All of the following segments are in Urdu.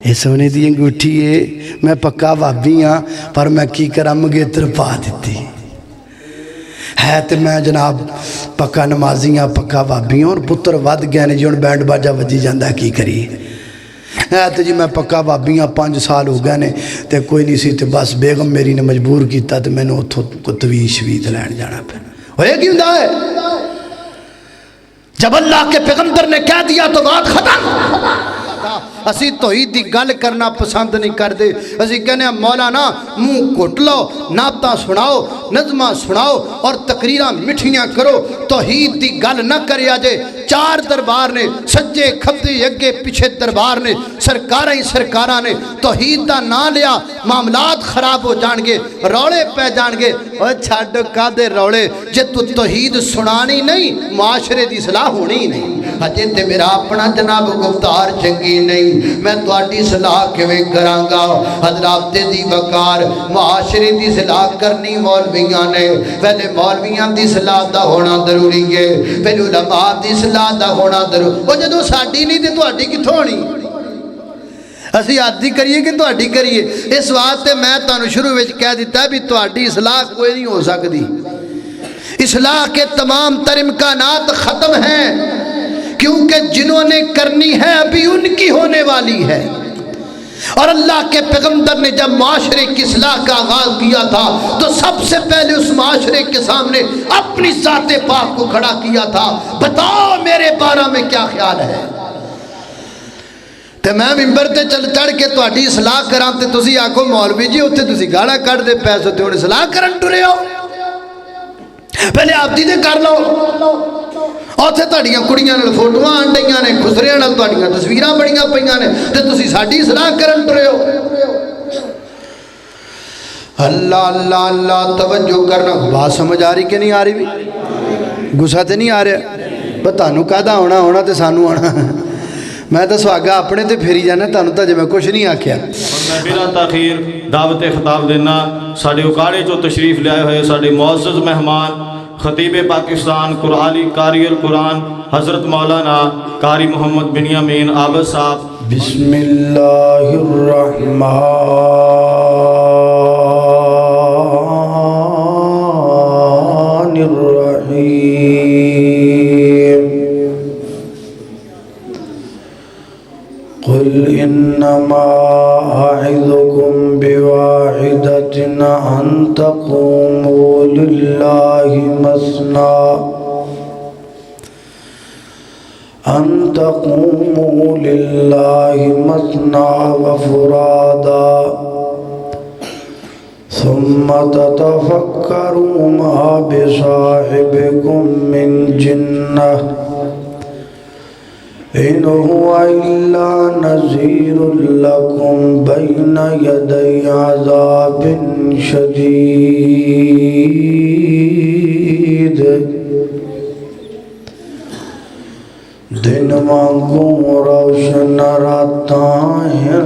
یہ سونے دی انگوٹھی ہے، میں پکا وابی ہاں پر میں کی کرا منگیتر پا دیتی ہے تے میں جناب پکا نمازی ہاں پکا وابی ہاں اور پتر ود گیا نے جی ہن بینڈ باجا وجی جاندہ کی کری تے جی میں پکا وابی ہاں 5 سال ہو گئے نے تے کوئی نہیں سی تے بس بیگم میری نے مجبور کیتا تے میں نے اتھوں کو طویل شوید لین جانا پہ ہوئے کیوں دا ہے جب اللہ کے پیغمبر نے کہہ دیا تو بات ختم اسی توحید دی گل کرنا پسند نہیں کر دے اسی کہنے ہیں مولانا منہ کٹ لو نعتاں سناؤ نظمہ سناؤ اور تقریراں مٹھیاں کرو توحید دی گل نہ کرے آجے 4 دربار نے سجے کھبے اگے پیچھے دربار نے سرکاراں ہی سرکاراں نے توحید دا نہ لیا معاملات خراب ہو جان گے روڑے پہ جان گے اور چھاڑ کا دے روڑے جے تو توحید سنانی نہیں معاشرے دی اصلاح ہونی نہیں ہجے تے میرا اپنا جناب گفتار چنگی نہیں میں تواڈی صلاح کیویں کرانگا حضرات دی وقار معاشرے دی صلاح کرنی مولویاں نے پہلے مولویاں دی صلاح دا ہونا ضروری ہے پہلے علماء دی صلاح دا ہونا ضروری او جدوں ساڈی نہیں تے تواڈی کتھوں ہونی اسی آدھی کریے کہ تواڈی کریے اس واسطے میں تانوں شروع وچ کہہ دیتا ہے بھی تواڈی اصلاح کوئی نہیں ہو سکتی اصلاح کے تمام تر امکانات ختم ہیں کیونکہ جنہوں نے کرنی ہے ابھی ان کی ہونے والی ہے اور اللہ کے پیغمبر نے جب معاشرے کی اصلاح کا آغاز کیا تھا تو سب سے پہلے اس معاشرے کے سامنے اپنی ذات پاک کو کھڑا کیا تھا بتاؤ میرے بارے میں کیا خیال ہے تے میں ممبر تے چڑھ کے تہاڈی اصلاح کراں تے تسی آکھو مولوی جی اوتھے تسی گاڑا کڈ دے پیسے تے ہن اصلاح کرن ٹرے ہو پہلے آپ دی تے کر لو اوتھے تہاڈیاں کڑیاں نال فوٹواں آن ڈیاں نے خسریاں نال تہاڈیاں تصویراں بڑیاں پیاں نے تے تسی ساڈی اصلاح کرن ٹرے ہو اللہ اللہ اللہ توجہ کرنا بات سمجھ آ رہی کہ نہیں آ رہی بھی غصہ تے نہیں آ رہا تانوں کہدا ہونا تے سانوں آنا میں تو سواگا اپنے تے پھیری جانا تانوں تے میں کچھ نہیں آکھیا بلا تاخیر دعوت خطاب دینا ساڈے اکاڑے جو تشریف لے آئے ہوئے ساڈے معزز مہمان خطیب پاکستان قرآنی قاری القرآن حضرت مولانا قاری محمد بنیامین عابد صاحب بسم اللہ الرحمن الرحیم قل انما اعظکم بواحدۃ ان تقوموا للہ مثنى وفرادا ثم تتفکروا ما بصاحبکم من جنہ إن هو إلا نذير لكم بين يدي عذاب شديد دن وانگوں روشن راتاں ہیں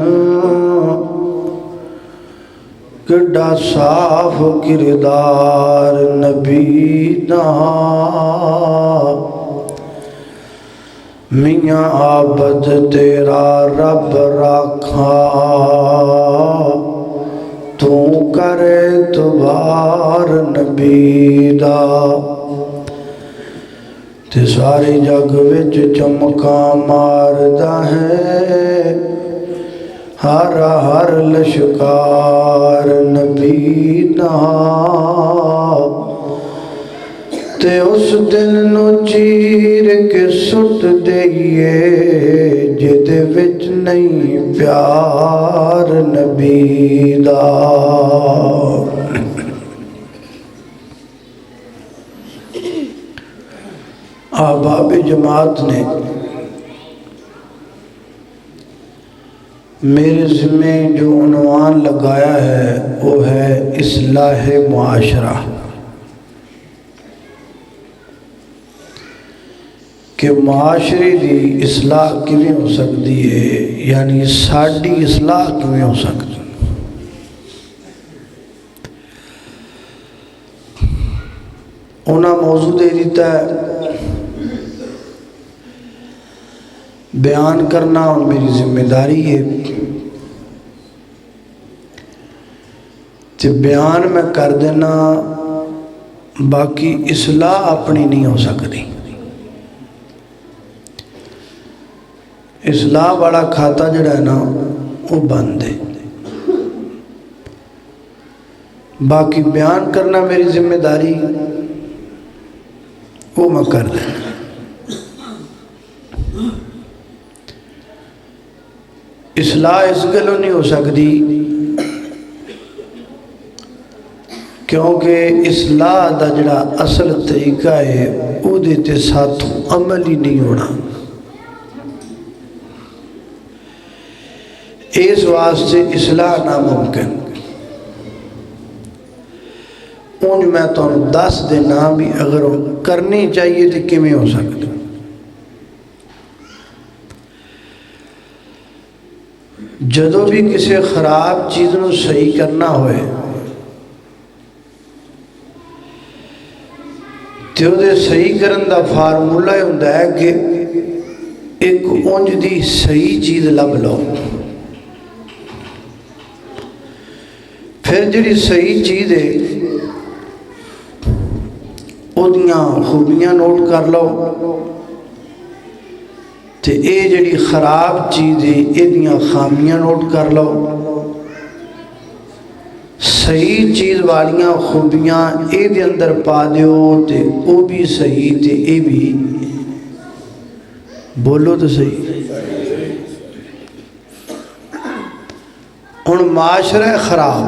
کڈا صاف کردار نبی دا میاں عابد تیرا رب رکھا تو کرے تبار نبی دا تے ساری جگ وچ چمکا ماردا ہے ہر لشکار نبی دا تے اس دل نو چیر کے سٹ دئیے جدے وچ نہیں پیار نبی دا احباب جماعت نے میرے ذمہ جو عنوان لگایا ہے وہ ہے اصلاح معاشرہ کہ معاشرے دی اصلاح کیویں ہو سکتی ہے یعنی ساڈی اصلاح کیویں ہو سکتی انہاں موضوع دے دیتا ہے بیان کرنا اور میری ذمہ داری ہے تے بیان میں کر دینا، باقی اصلاح اپنی نہیں ہو سکتی. اصلاح والا کھاتا جڑا ہے نا وہ بند ہے. باقی بیان کرنا میری ذمہ داری، وہ میں کر دینا. اصلاح اس گلوں نہیں ہو سکتی کیونکہ اصلاح دا جڑا اصل طریقہ ہے وہ دیتے ساتھ عمل ہی نہیں ہونا. اس واسطے اصلاح ناممکن. اونج میں تو دس دینا بھی اگر کرنی چاہیے تو کیویں ہو سکتا. جدو بھی کسی خراب چیز نو صحیح کرنا ہوئے تو دے صحیح کرن دا فارمولہ ہوندا ہے کہ ایک اونج دی صحیح چیز لب لو، پھر جڑی صحیح چیز ہے او دیاں خوبیاں نوٹ کر لو، تے اے جڑی خراب چیز ہے اے دیاں خامیاں نوٹ کر لو. صحیح چیز والیاں خوبیاں اے دے اندر پا دیو تے او بھی صحیح تے اے بھی. بولو تو صحیح. ہن معاشرہ خراب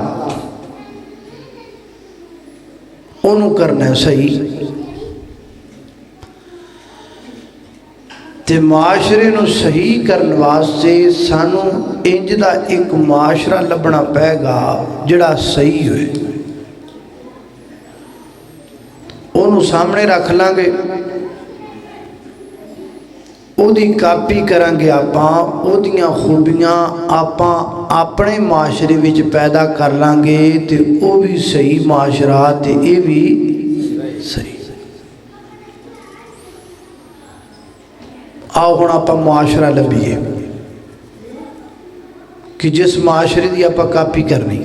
انہوں کرنا ہے صحیح، تے معاشرے نو صحیح کرنے واسطے سانو انج دا ایک معاشرہ لبنا پے گا جڑا صحیح ہوئے. انہوں سامنے رکھ لیں گے، او دی کاپی کریں گے، آپاں او دیاں خوبیاں آپاں اپنے معاشرے وچ پیدا کر لیں گے تے او بھی صحیح معاشرہ تے اے بھی صحیح. آؤ ہن آپا معاشرہ لبھیے کہ جس معاشرے دی آپا کاپی کرنی.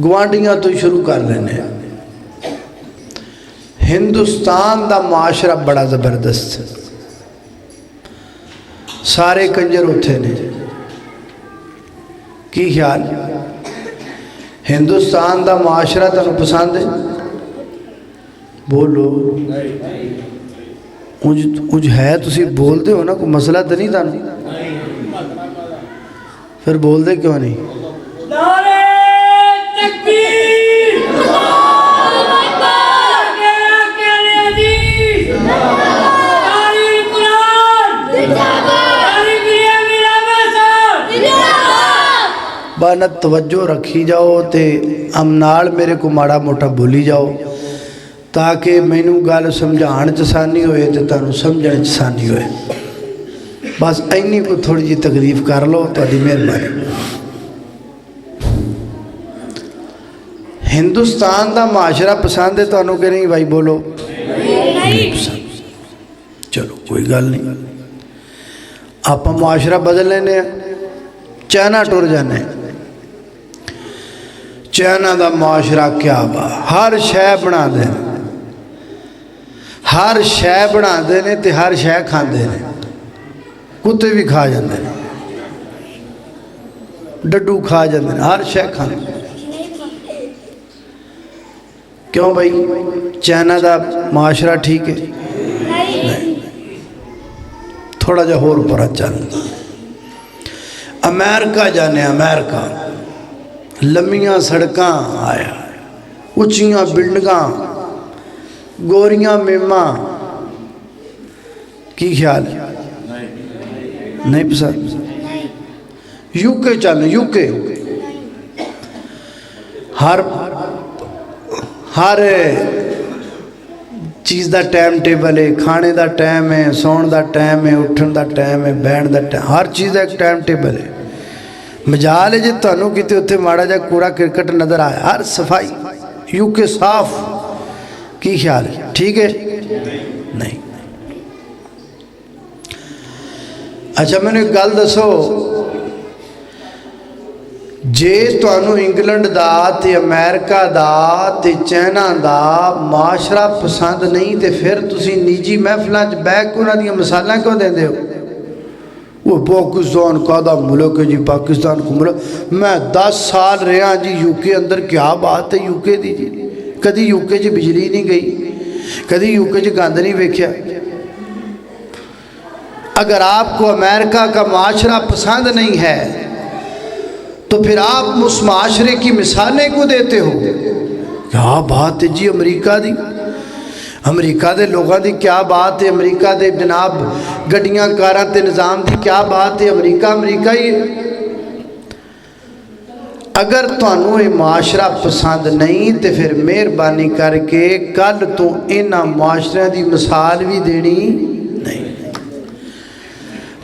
گوانڈیاں تو شروع کر لینے. ہندوستان دا معاشرہ بڑا زبردست، سارے کنجر اٹھے نے. کی خیال ہندوستان دا معاشرہ تنوں پسند ہے؟ بولو. اج ہے تسی بول دے ہو نا، کوئی مسئلہ تو نہیں تنوں، پھر بول دے کیوں نہیں؟ نعرہ تکبیر، اللہ اکبر، نعرہ حدیث، تعلیم قرآن، تعلیم میرا مسار. بانت توجہ رکھی جاؤ تے امنال میرے کو ماڑا موٹا بولی جاؤ تاکہ مینو گل سمجھان چسانی ہوئے تے تانوں سمجھن چسانی ہوئے. بس اینی کو تھوڑی جی تکلیف کر لو تو دی مہربانی. ہندوستان دا معاشرہ پسند ہے تانوں کہ نہیں بھائی؟ بولو. نہیں پسند. چلو کوئی گل نہیں، آپ معاشرہ بدل لینے. چائنا ٹور جانے. چائنا دا معاشرہ کیا با، ہر شے بنا دے، ہر شے بنا دے نے تے ہر شے کھاندے نے. کتے بھی کھا جاندے نے، ڈڈو کھا جاندے نے، ہر شے کھاندے. کیوں بھائی چائنا دا معاشرہ ٹھیک ہے؟ نہیں. تھوڑا جا ہور پرا چل. امریکہ جانے. امریکہ لمیاں سڑکاں آیا، اچھیاں بلڈنگاں، گوریاں میماں. کی خیال ہے؟ نہیں پسند. یو کے چلیں. یو کے ہر چیز دا ٹائم ٹیبل ہے. کھانے دا ٹائم ہے، سون دا ٹائم ہے، اٹھن دا ٹائم ہے، بہن دا ٹائم، ہر چیز دا ایک ٹائم ٹیبل ہے. مجال ہے جی تانوں کتے اتنے ماڑا جا کوڑا کرکٹ نظر آیا، ہر صفائی. یو کے صاف. کی خیال ہے؟ ٹھیک ہے؟ نہیں. اچھا میں نے ایک گل دسو ਜੇ ਤੁਹਾਨੂੰ ਇੰਗਲੈਂਡ ਦਾ ਤੇ ਅਮਰੀਕਾ ਦਾ ਤੇ ਚਾਈਨਾ ਦਾ ਮਾਸ਼ਰਾ ਪਸੰਦ ਨਹੀਂ ਤੇ ਫਿਰ ਤੁਸੀਂ ਨਿੱਜੀ ਮਹਿਫਲਾਂ 'ਚ ਬਹਿ ਕੇ ਉਹਨਾਂ ਦੀਆਂ ਮਿਸਾਲਾਂ ਕਿਉਂ ਦਿੰਦੇ ਹੋ? وہ پاکستان کا دا ملک ہے جی، پاکستان کو ملک. میں 10 سال رہا جی یو کے اندر. کیا بات ہے یو کے دی جی؟ کدی یو کے جی بجلی نہیں گئی، کدی یو کے جی گند نہیں ویکھیا. اگر آپ کو امریکہ کا معاشرہ پسند نہیں ہے تو پھر آپ اس معاشرے کی مثالیں کو دیتے ہو؟ کیا بات ہے جی امریکہ دی، امریکہ دے لوگاں دی کیا بات ہے، امریکہ دے جناب گڈیاں کاراں تے نظام دی کیا بات ہے، امریکہ امریکہ ہی ہے. اگر تانوں یہ معاشرہ پسند نہیں تو پھر مہربانی کر کے کل تو انہاں معاشرے دی مثال بھی دینی نہیں.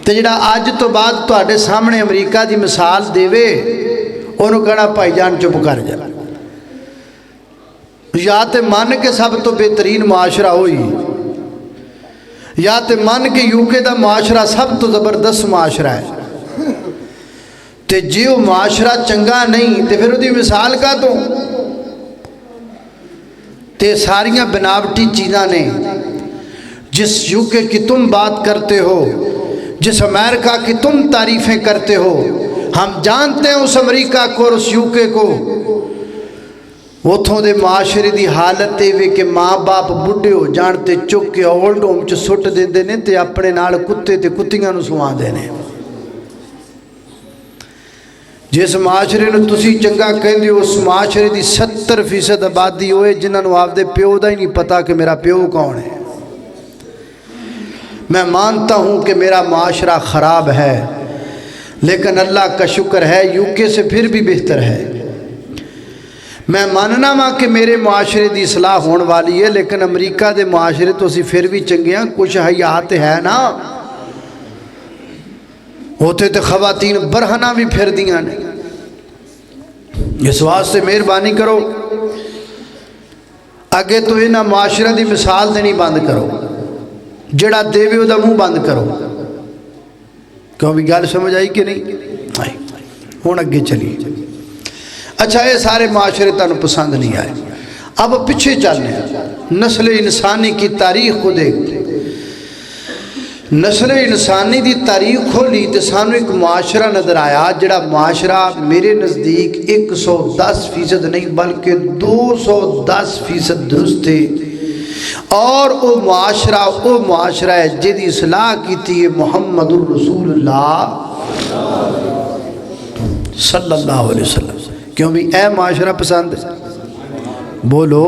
تے جڑا اج تو بعد تواڈے سامنے امریکہ دی مثال دیوے انہوں کہنا بھائی جان چپ کر جا. یا تے مان کے سب تو بہترین معاشرہ ہوئی، یا تے مان کے یو کے دا معاشرہ سب تو زبردست معاشرہ ہے. تے جی وہ معاشرہ چنگا نہیں تے پھر وہ دی مثال کا تو تے ساریاں بناوٹی چیزاں نے. جس یو کے کی تم بات کرتے ہو، جس امریکہ کی تم تعریفیں کرتے ہو، ہم جانتے ہیں اس امریکہ کو اور اس یو کے کو. اتھوں دے معاشرے دی حالت وے کہ ماں باپ بڈھے ہو جانتے چک کے اولڈ ہوم چ سٹ دیندے نے تے اپنے نال کتے تے کتیاں نو سوا دینے. جس معاشرے نو تسی چنگا کہندے ہو اس معاشرے دی 70% آبادی ہوئے جنہاں نو آپ دے پیو دا ہی نہیں پتا کہ میرا پیو کون ہے. میں مانتا ہوں کہ میرا معاشرہ خراب ہے، لیکن اللہ کا شکر ہے یو کے سے پھر بھی بہتر ہے. میں ماننا ماں کہ میرے معاشرے دی اصلاح ہون والی ہے، لیکن امریکہ دے معاشرے تو اسی پھر بھی چنگے ہیں. کچھ حیات ہے نا، ہوتے تے خواتین برہنہ بھی پھر دیاں نے. اس واسطے مہربانی کرو اگے تو انہاں معاشرے دی مثال دینی بند کرو، جڑا دیوے دا منہ بند کرو. کیوں بھی گل سمجھ آئی کہ نہیں آئی؟ ہون اگے چلیے. اچھا یہ سارے معاشرے تانوں پسند نہیں آئے. اب پیچھے چلنے نسل انسانی کی تاریخ کو دیکھ. نسل انسانی دی تاریخ کھولی تو سانو ایک معاشرہ نظر آیا جڑا معاشرہ میرے نزدیک 110% نہیں بلکہ 210% درست ہے. اور وہ معاشرہ ہے جدی اصلاح کی تھی محمد الرسول اللہ صلی اللہ علیہ وسلم. کیوں بھی اے معاشرہ پسند ہے؟ بولو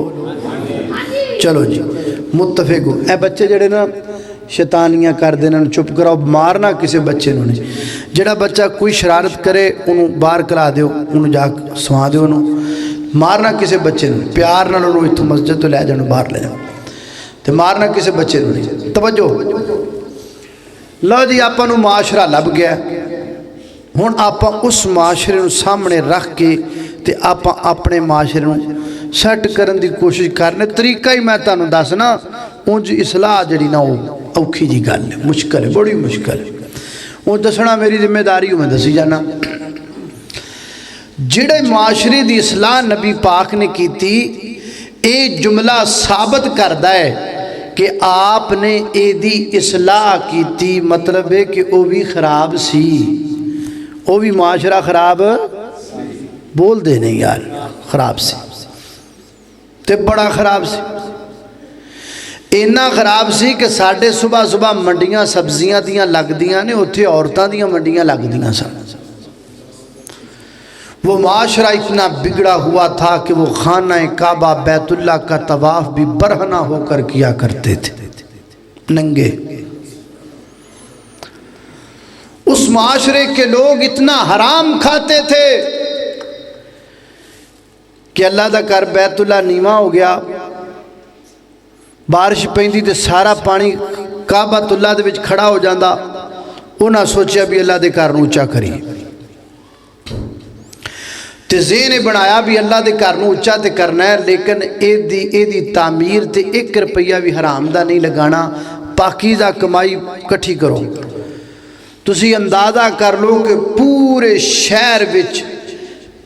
چلو جی متفق ہو. اے بچے جڑے نا شیطانیاں کر دینا چپ کراؤ، مارنا کسی بچے نو نہیں. جڑا بچہ کوئی شرارت کرے انہوں باہر کرا دیو، انہوں جا سوا دیو. انہوں مارنا کسی بچے نو، پیار نہ انہوں اتھوں مسجد تو لے جانو باہر لے جاؤ. تو مارنا کسی بچے نو نہیں. توجہ لو جی آپ نو معاشرہ لب گیا. ہن آپ اس معاشرے نو سامنے رکھ کے تے آپ اپنے معاشرے نو سیٹ کرن دی کوشش کرنے. طریقہ ہی میں تانوں دسنا، اونج اصلاح جڑی نہ ہو اوکھی جی گل ہے، مشکل ہے، بڑی مشکل ہے. اونج دسنا میری ذمہ داری ہوں، میں دسی جانا. جڑے معاشرے دی اصلاح نبی پاک نے کی تھی، اے جملہ ثابت کردا ہے کہ آپ نے اے دی اصلاح کی تھی. مطلب ہے کہ وہ بھی خراب سی، وہ بھی معاشرہ خراب بول دے نہیں یار، خراب سی تے بڑا خراب سی. اینا خراب سی کہ ساڑھے صبح صبح منڈیاں سبزیاں دیاں لگ دیاں نے، اتھے عورتاں دیاں منڈیاں لگ دیاں سن. وہ معاشرہ اتنا بگڑا ہوا تھا کہ وہ خانہ کعبہ بیت اللہ کا طواف بھی برہنہ ہو کر کیا کرتے تھے، ننگے. اس معاشرے کے لوگ اتنا حرام کھاتے تھے کہ اللہ دا کر بیت اللہ نیواں ہو گیا، بارش پیندی تے سارا پانی کعبۃ اللہ دے وچ کھڑا ہو جاندا. انہاں سوچیا بھی اللہ دے گھر نوں اونچا کری تے ذہن بنایا بھی اللہ دے گھر نوں اونچا تے کرنا ہے، لیکن اے دی تعمیر تے 1 روپیہ بھی حرام دا نہیں لگانا. پاکیزہ کمائی کٹھی کرو. تسی اندازہ کر لو کہ پورے شہر وچ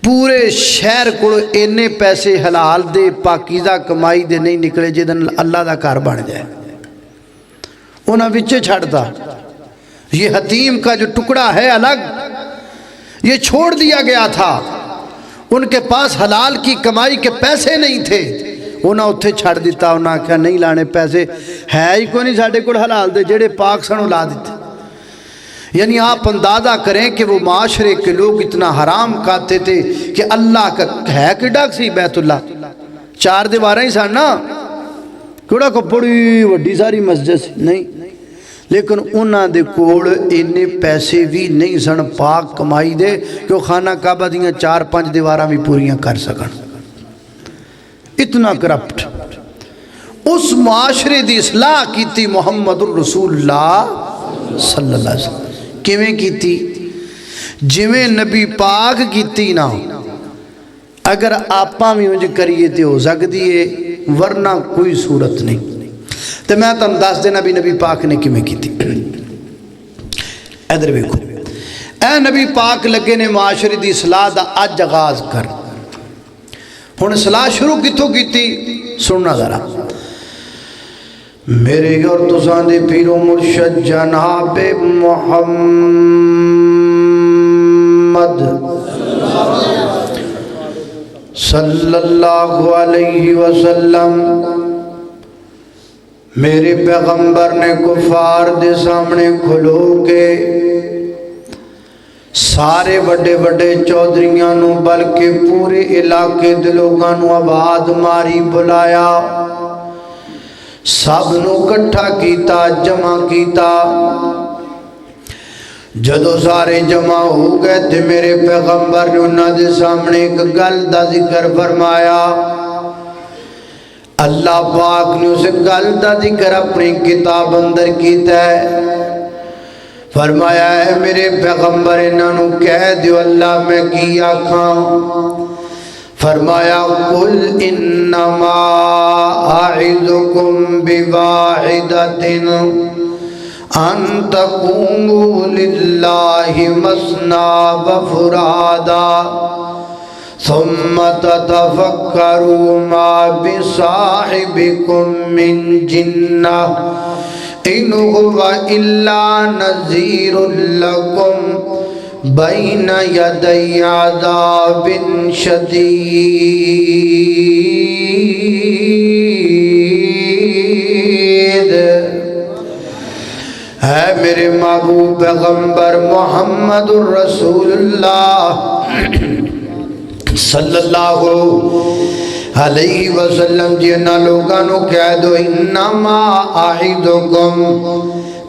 پورے شہر کو اینے پیسے حلال دے پاکیزہ کمائی دے نہیں نکلے جدن اللہ دا کار بن جائے انہاں وچے چھڑتا یہ حتیم کا جو ٹکڑا ہے الگ یہ چھوڑ دیا گیا تھا ان کے پاس حلال کی کمائی کے پیسے نہیں تھے انہاں اتھے چھڑ دیتا انہاں کہا نہیں لانے پیسے ہے ہی کوئی نہیں ساڑھے کو حلال دے جڑے پاک سنو لا دیتے یعنی آپ اندازہ کریں کہ وہ معاشرے کے لوگ اتنا حرام کھاتے تھے کہ اللہ کا ہے کہ ڈاک سی بیت اللہ 4 دیواریں ہی سن نا کیڑا کو بڑی وڈی ساری مسجد سی نہیں لیکن انہاں دے کوڑ انہیں پیسے بھی نہیں سن پاک کمائی دے کہ وہ خانہ کعبہ دیاں 4-5 دیواراں بھی پوریاں کر سکن اتنا کرپٹ اس معاشرے دی اصلاح کیتی محمد الرسول اللہ صلی اللہ علیہ وسلم کیویں کیتی جویں نبی پاک کیتی نا اگر آپاں بھی انج کریے تے ہو سکتی ہے ورنہ کوئی صورت نہیں تو میں تم دس دینا بھی نبی پاک نے کیویں کیتی ادھر دیکھو اے نبی پاک لگے نے معاشرے دی اصلاح دا اج آغاز کر ہن اصلاح شروع کتوں کیتی سننا ذرا میرے اور تساں دے پیر و مرشد جناب محمد صلی اللہ علیہ وسلم میرے پیغمبر نے کفار دے سامنے کھلو کے سارے بڑے بڑے چودھریاں نو بلکہ پورے علاقے دے لوگاں نو آواز ماری بلایا سب نو کٹھا کیتا جمع کیتا جدو سارے جمع ہو گئے تھے میرے پیغمبر نے انہاں دے سامنے ایک گل دا ذکر فرمایا اللہ پاک نے اسے گل دا ذکر اپنی کتاب اندر کیتا ہے فرمایا ہے میرے پیغمبر انہاں نو کہہ دیو اللہ میں کی آکھاں فرمایا قل انما اعظکم بواحدۃ ان تقوموا للہ مثنی وفرادا ثم تتفکروا ما بصاحبکم من جنہ ان هو الا نذیر لکم بین یدی عذاب شدید ہے میرے محبوب پیغمبر محمد الرسول اللہ صلی اللہ علیہ وسلم جنہاں لوگاں نو کہہ دو انما اعدکم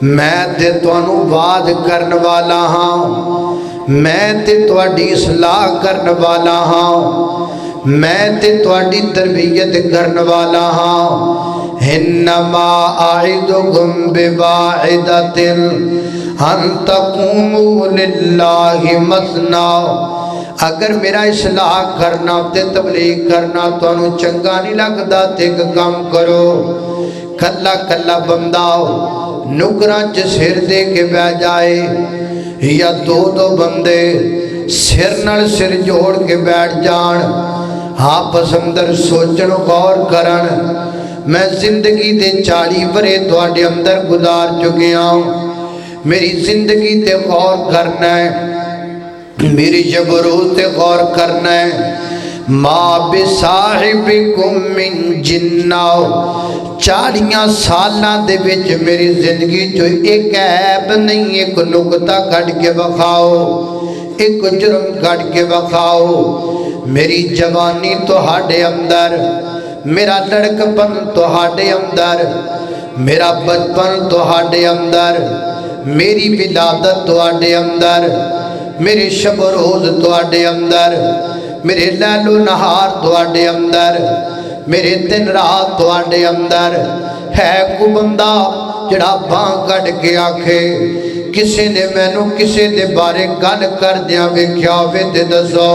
میں تے تانوں وعد کرن والا ہاں میں تے تواڈی اصلاح کرن والا ہاں میں تے تواڈی تربیت کرن والا ہاں انما اعدکم بواحدۃ ان تقوموا للہ مثنی اگر میرا اصلاح کرنا تے تبلیغ کرنا تو انہوں چنگا نہیں لگتا تے ایک کام کرو کلا کلا بندہ نکران چھ سر دے کے بہ جائے یا دو بندے سر نل سر جوڑ کے بیٹھ جان آپس اندر سوچن غور کرن میں زندگی دے 40 برے تواڈے اندر گزار چکے ہوں میری زندگی تے غور کرنا ہے میری جبروت تے غور کرنا ہے ما بصاحبکم من جنہ 40 سالاں دے وچ میری زندگی جو ایک عیب نہیں ایک نکتہ کٹ کے بخاؤ ایک جرم کٹ کے بخاؤ میری جوانی تہاڈے اندر میرا لڑکپن تہاڈے اندر میرا بچپن تہاڈے اندر میری ولادت تہاڈے اندر میرے شب و روز تواڈے اندر میرے لیل و نہار تواڈے اندر میرے دن رات تواڈے اندر ہے کو بندہ جڑا باں کٹ کے آکھے کسی نے مینوں کسی دے بارے گل کر دیاں ویکھیا ہوئے تے دسو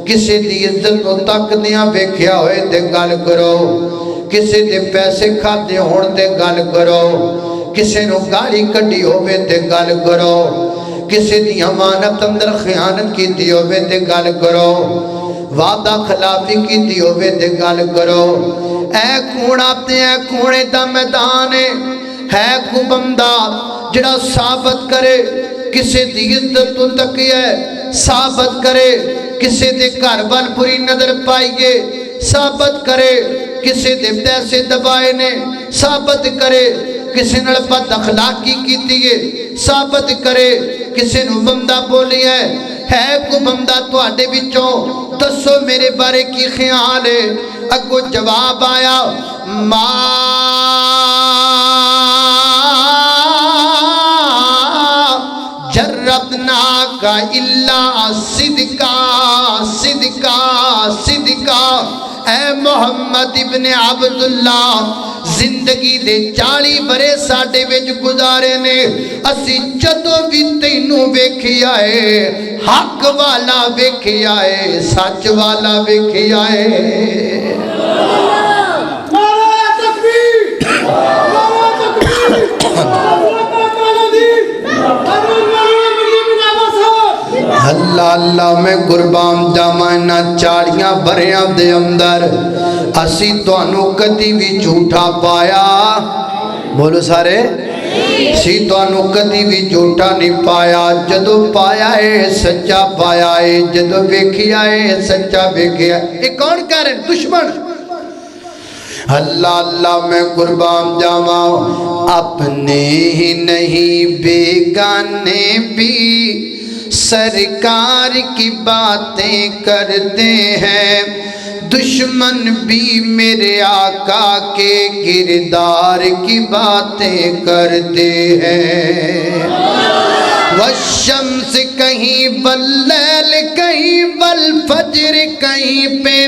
کسی دی عزت نو تک دیاں ویکھیا ہوئے تے گل کرو کسی دے پیسے کھاتے ہون تے گل کرو کسی نو گالی کڈی ہوئے تے گل کرو کسی دی امانت اندر خیانت کیتی ہوئے تے گل کرو وعدہ خلافی کیتی ہوئے تے گل کرو اے کوڑا تے اے کوڑے دا میدان ہے کو بندہ جڑا ثابت کرے کسی دی عزت تو تکیے ثابت کرے کسی دے گھر وال بری نظر پائیے ثابت کرے کسی دے پیسے دبائے نے ثابت کرے کسی نال بد اخلاقی کیتی ہے ثابت کرے کسی نو بندہ بولی ہے کو بندہ تواڈے وچوں دسو میرے بارے کی خیال ہے اگو جواب آیا ما جربنا کا الا صدقا صدقا صدقا اے محمد ابن عبداللہ زندگی دے 40 برے ساڈے وچ گزارے نے اسی جدوں بھی تینوں ویکھیا اے حق والا ویکھیا اے سچ والا ویکھیا اے نعرہ تکبیر نعرہ تکبیر اللہ اللہ میں قربان جامائنا 40 بریاں دے اندر اسی توانو کدی بھی جھوٹا پایا بولو سارے سی توانو کدی بھی جھوٹا نہیں پایا جدو پایا ہے سچا پایا ہے جدو ویکھیا ہے سچا ویکھیا یہ کون کہہ رہے ہیں دشمن اللہ اللہ میں قربان جاما اپنے ہی نہیں بیگانے بھی سرکار کی باتیں کرتے ہیں دشمن بھی میرے آقا کے کردار کی باتیں کرتے ہیں والشمس کہیں واللیل کہیں والفجر کہیں پہ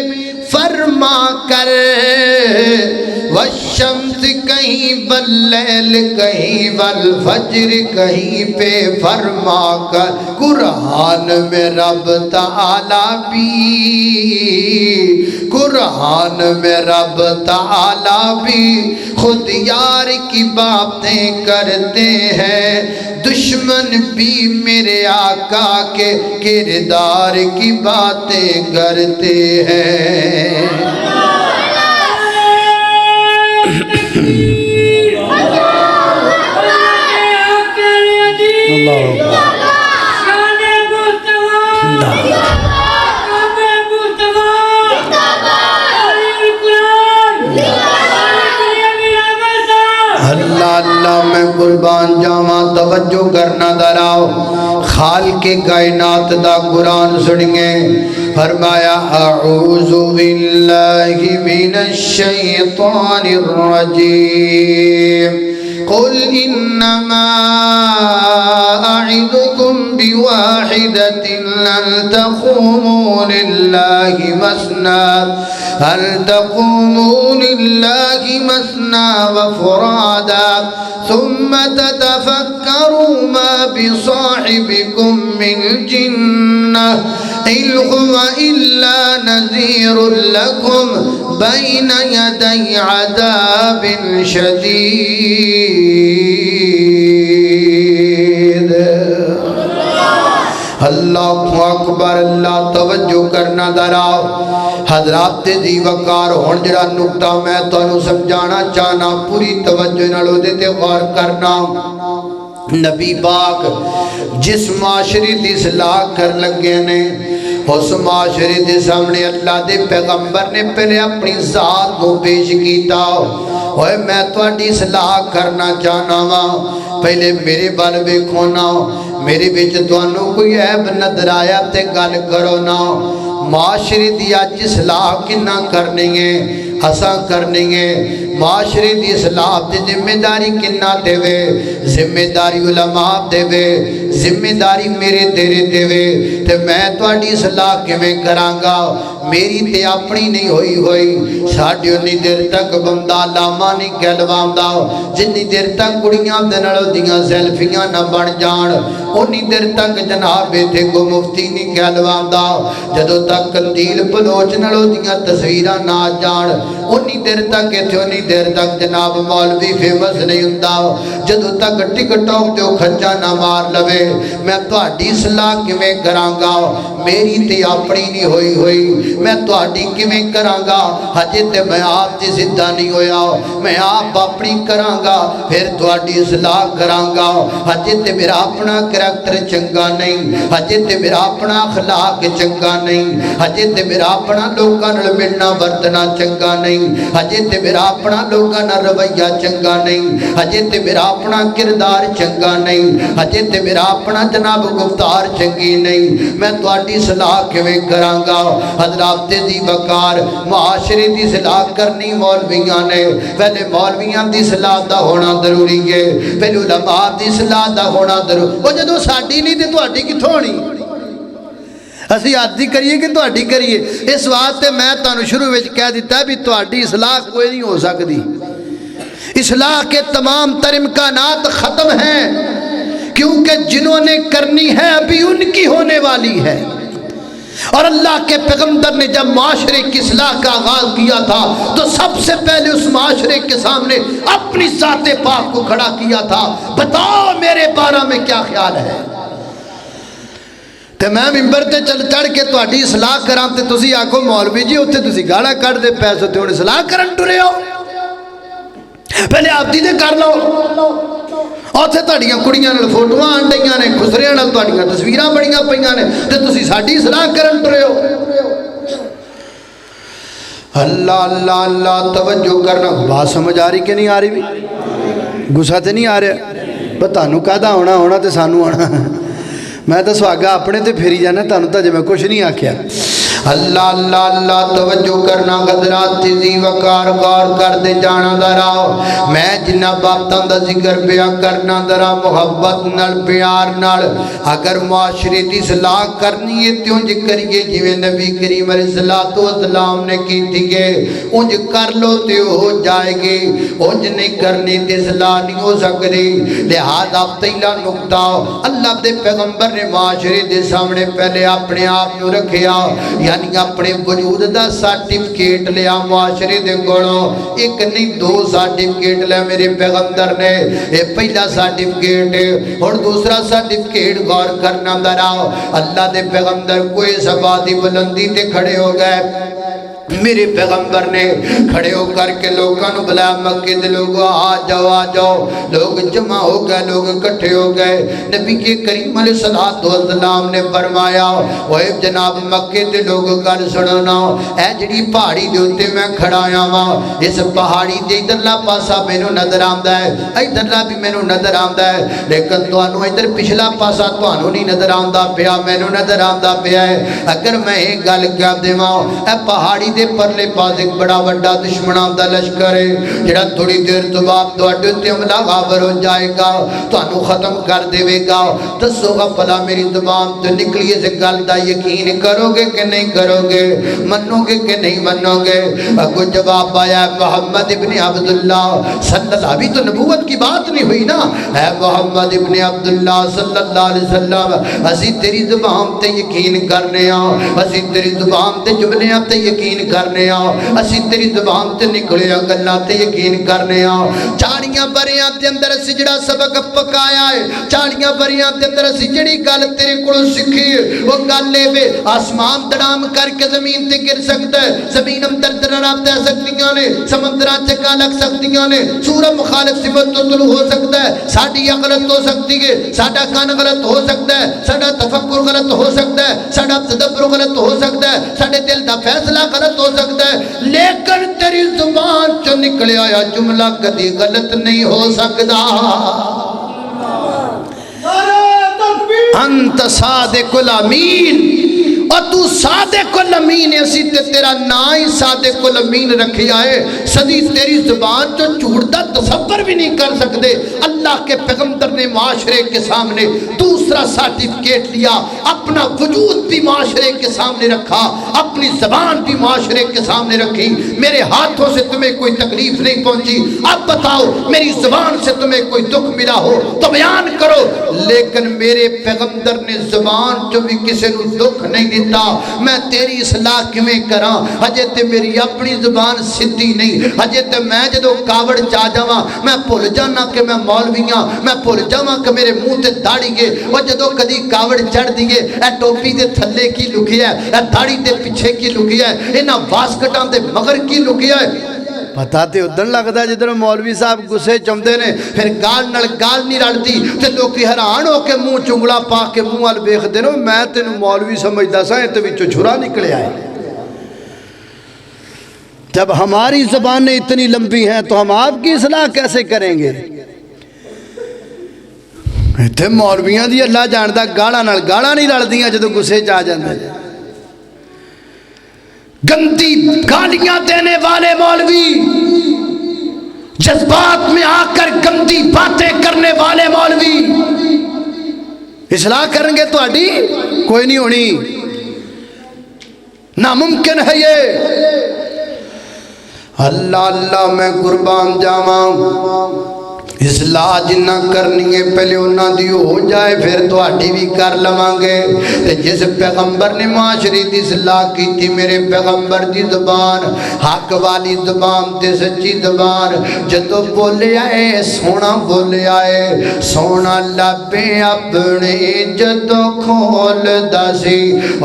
فرما کر والشمس کہیں واللیل کہیں والفجر کہیں پہ فرما کر قرآن میں رب تعالیٰ بھی قرآن میں رب تعالیٰ بھی خود یار کی باتیں کرتے ہیں دشمن بھی میرے آقا کے کردار کی باتیں کرتے ہیں اللہ اللہ میں قربان جاواں توجہ کرنا دراؤ خالق کائنات دا قرآن سنیے فرمایا اعوذ باللہ من الشیطان الرجیم قل انما اعدکم بواحدة لن تقوموا للہ مثنى وفرادا ثم تتفكروا ما بصاحبكم من جنة إن هو إلا نذير لكم بين يدي عذاب شديد اللہ اکبر اللہ توجہ کرنا دراؤ حضرات دی وقار ہون جڑا نکتہ میں تو انہوں سمجھانا چاہنا پوری توجہ نالو دیتے غور کرنا نبی پاک جس معاشری دی اصلاح کر لگے نے اس معاشری دے سامنے اللہ دے پیغمبر نے پہلے اپنی ذات کو پیش کیتا اوے میں تو اڈی اصلاح کرنا چاہنا وا پہلے میرے بال ویکھو نا میرے وچ تانوں کوئی عیب نظر آیا تے گل کرو نا معاشرے دی اج اصلاح کنا کرنی ہے اساں کرنی ہے معاشرے دی اصلاح دی ذمہ داری کنا دے وے ذمہ داری علماء دے وے ذمہ داری میرے تیرے دے وے تے میں تہاڈی اصلاح کیویں کراں گا میری تے اپنی نہیں ہوئی ساڈی اونی دیر تک بندہ لاما نہیں کہلواندا جنی دیر تک کڑیاں دے نال دیاں سیلفیاں نہ بن جان اونی دیر تک جناب تے کو مفتی نہیں کہلواندا جدوں تک کندیل بلوچ نال دیاں تصویراں نہ جان اونی دیر تک ایتھے اونی دیر تک جناب مولوی فیمس نہیں ہوندا جدوں تک ٹک ٹاک تے کھچا نہ مار لوے میں تہاڈی اصلاح کیویں کراں گا میری تے اپنی نہیں ہوئی میں تہاڈی کیویں کراں گا ہجے تے میں آپ تے زندہ نہیں ہویا میں آپ اپنی کراں گا پھر تہاڈی اصلاح کراں گا ہجے تے میرا اپنا کریکٹر چنگا نہیں ہجے تے میرا اپنا اخلاق چنگا نہیں ہجے تے میرا اپنا لوکاں نال ملنا ورتنا چنگا نہیں ہجے تے میرا اپنا لوکاں نال رویہ چنگا نہیں ہجے تے میرا اپنا کردار چنگا نہیں ہجے تے میرا اپنا جناب گفتار چنگی نہیں میں تہاڈی اصلاح کیویں کراں گا حضرات دی وقار معاشرے دی اصلاح کرنی مولویاں نے پہلے مولویاں دی اصلاح دا ہونا ضروری ہے پہلے علماء دی اصلاح دا ہونا ضروری او جدوں ساڈی نہیں تے تہاڈی کتھوں ہونی اسی آدھی کریے کہ تہاڈی کریے اس واسطے میں تانوں شروع وچ کہہ دیتا بھی تہاڈی اصلاح کوئی نہیں ہو سکتی اصلاح کے تمام تر امکانات ختم ہیں کیونکہ جنہوں نے کرنی ہے ابھی ان کی ہونے والی ہے اور اللہ کے پیغمبر نے جب معاشرے کی اصلاح کا آغاز کیا تھا تو سب سے پہلے اس معاشرے کے سامنے اپنی ذات پاک کو کھڑا کیا تھا بتاؤ میرے بارے میں کیا خیال ہے تے میں ممبر تے چڑھ کے تہاڈی اصلاح کراں تے تسی آکھو مولوی جی اوتھے تسی گاڑا کڈ دے پیسے تے ہن اصلاح کرن ٹرے ہو پہلے آپ دی تے کر لو اوتھے تہاڈیاں کڑیاں نال فوٹواں آن ڈیاں نے خسریاں نال تہاڈیاں تصویراں بڑیاں پیاں نے تے تسی ساڈی اصلاح کرن ٹرے ہو اللہ اللہ اللہ توجہ کرنا بات سمجھ آ رہی کہ نہیں آ رہی بھی غصہ تے نہیں آ رہا پر تانوں کہدا ہونا تے سانوں آنا میں تو سواگا اپنے تے پھیری جانا تانوں تا جے میں کچھ نہیں آکھیا اللہ اللہ اللہ توجہ کرنا حضرات دی وقار غور کر دے جانا درا میں جنہ باتاں دا ذکر پیا کرنا درا محبت نال پیار نال اگر معاشرے دی اصلاح کرنی ہے تے انج کریے جویں نبی کریم علیہ الصلوۃ والسلام نے کیتی ہے انج کر لو تے ہو جائے گی انج نہیں کرنی تے اصلاح نہیں ہو سکتی لہذا پہلا نقطہ اللہ دے پیغمبر نے معاشرے دے سامنے پہلے اپنے آپ نو رکھیا یعنی اپنے وجود دا سرٹیفکیٹ لیا معاشرے دے گوڑوں ایک نہیں دو سرٹیفکیٹ لیا میرے پیغمبر نے یہ پہلا سرٹیفکیٹ اور دوسرا سرٹیفکیٹ غور کرنا دراؤ اللہ دے پیغمبر کوئی سبادی بلندی تے کھڑے ہو گئے میرے پیغمبر نے کھڑے ہو کر کے لوگوں نے بلایا مکے دے لوگوں آ جاؤ لوگ جمع ہو گئے لوگ اکٹھے ہو گئے نبی کے کریم علیہ الصلوۃ والسلام نے فرمایا اوے جناب مکے دے لوگوں گل سنو نا اے جڑی پہاڑی دے اوتے میں کھڑا ہاں اس پہاڑی دے ادھرلا پاسا مینوں نظر آندا ہے ادھرلا بھی مینوں نظر آندا ہے لیکن تانوں ادھر پچھلا پاسا تانوں نہیں نظر آندا پیا مینوں نظر آندا پیا ہے اگر میں یہ گل کہہ دیواں اے پہاڑی دے پرلے پاس ایک بڑا وڈا دشمناں دا لشکر ہے جڑا تھوڑی دیر تو بعد تواڈے تے حملہ آور ہو جائے گا تانوں ختم کر دے گا دسو گا بھلا میری زبان تو نکلی اس گل دا یقین کرو گے کہ نہیں کرو گے منو گے کہ نہیں منو گے اگو جواب آیا محمد ابن عبداللہ صلی اللہ ابھی تو نبوت کی بات نہیں ہوئی نا اے محمد ابن عبداللہ صلی اللہ علیہ وسلم اسی تیری زبان تے یقین کرنے ہاں اسی تیری زبان تے جملے تے یقین کرنے ہاں اسی تیری زبان تے نکلے گلاں تے یقین کرنے ہاں 40 بریاں دے اندر اسی جڑا سبق پکایا ہے 40 بریاں دے اندر اسی جڑی گل تیرے کولوں سکھی وہ گل اے وے آسمان دڑام کر کے زمین تے گر سکتا ہے زمین اندر دراب دے سکتیاں نے سمندراں چکا لگ سکتیاں نے سورج مخالف صفت تو طلوع ہو سکتا ہے ساڈی غلط ہو سکتی ہے ساڈا کان غلط ہو سکتا ہے ساڈا تفکر غلط ہو سکتا ہے ساڈا تدبر غلط ہو سکتا ہے ساڈے دل دا فیصلہ غلط ہو سکتا ہے لیکن تیری زبان چ نکلے آیا جملہ کدی غلط نہیں ہو سکتا انت صادق الامین اور تو صادق الامین اسی تے تیرا نا ہی صادق الامین رکھیا ہے صدی تیری زبان جو جھوٹ دا تصور بھی نہیں کر سکتے اللہ اللہ کے پیغمبر نے معاشرے کے سامنے دوسرا سرٹیفکیٹ لیا، اپنا وجود بھی معاشرے کے سامنے رکھا، اپنی زبان بھی معاشرے کے سامنے رکھی۔ میرے ہاتھوں سے تمہیں کوئی تکلیف نہیں پہنچی، اب بتاؤ میری زبان سے تمہیں کوئی دکھ ملا ہو تو بیان کرو، لیکن میرے پیغمبر نے زبان جو بھی کسی نو دکھ نہیں دیتا۔ میں تیری اصلاح کیویں کراں؟ ہجے تے میری اپنی زبان سدھی نہیں، ہجے تے میں جدوں کاوڑ چا جاواں میں بھول جانا کہ میں مولوی ہاں، میں بھول جاواں کہ میرے منہ تے داڑھی ہے، اور جدوں کدی کاوڑ چڑھ دیے اے ٹوپی دے تھلے کی لکیا ہے، اے داڑھی دے پیچھے کی لکیا ہے، انہاں واسکٹاں دے مگر کی لکیا ہے۔ پتا تے ادھر لگتا ہے جدھر مولوی صاحب گسے چمدے نے پھر گال نال گال نہیں رلتی تے لوکی حیران ہو کے منہ چنگلا پا کے منہ وال ویکھدے نے، میں تینوں مولوی سمجھدا سا تے وچوں چھرا نکلے آئے۔ جب ہماری زبانیں اتنی لمبی ہیں تو ہم آپ کی اصلاح کیسے کریں گے؟ اتنے مولویاں دی اللہ جاندا گاڑاں نال گاڑاں نہیں رلدیاں جدوں گسے چ آ جاندے۔ گندی گالیاں دینے والے مولوی، جذبات میں آ کر گندی باتیں کرنے والے مولوی، اصلاح کریں گے تو اڈی کوئی نہیں ہونی، ناممکن ہے یہ۔ اللہ اللہ میں قربان جاواں، اصلاح جنہ کرنی ہے پہلے انہاں دی ہو جائے پھر تو آٹی بھی کر لواں گے۔ جس پیغمبر نے معاشری دی اصلاح کی تھی، میرے پیغمبر دی زبان حق والی زبان تے سچی زبان، جدو بولے آئے سونا بولے آئے، سونا لبے اپنے جدو کھول داسی،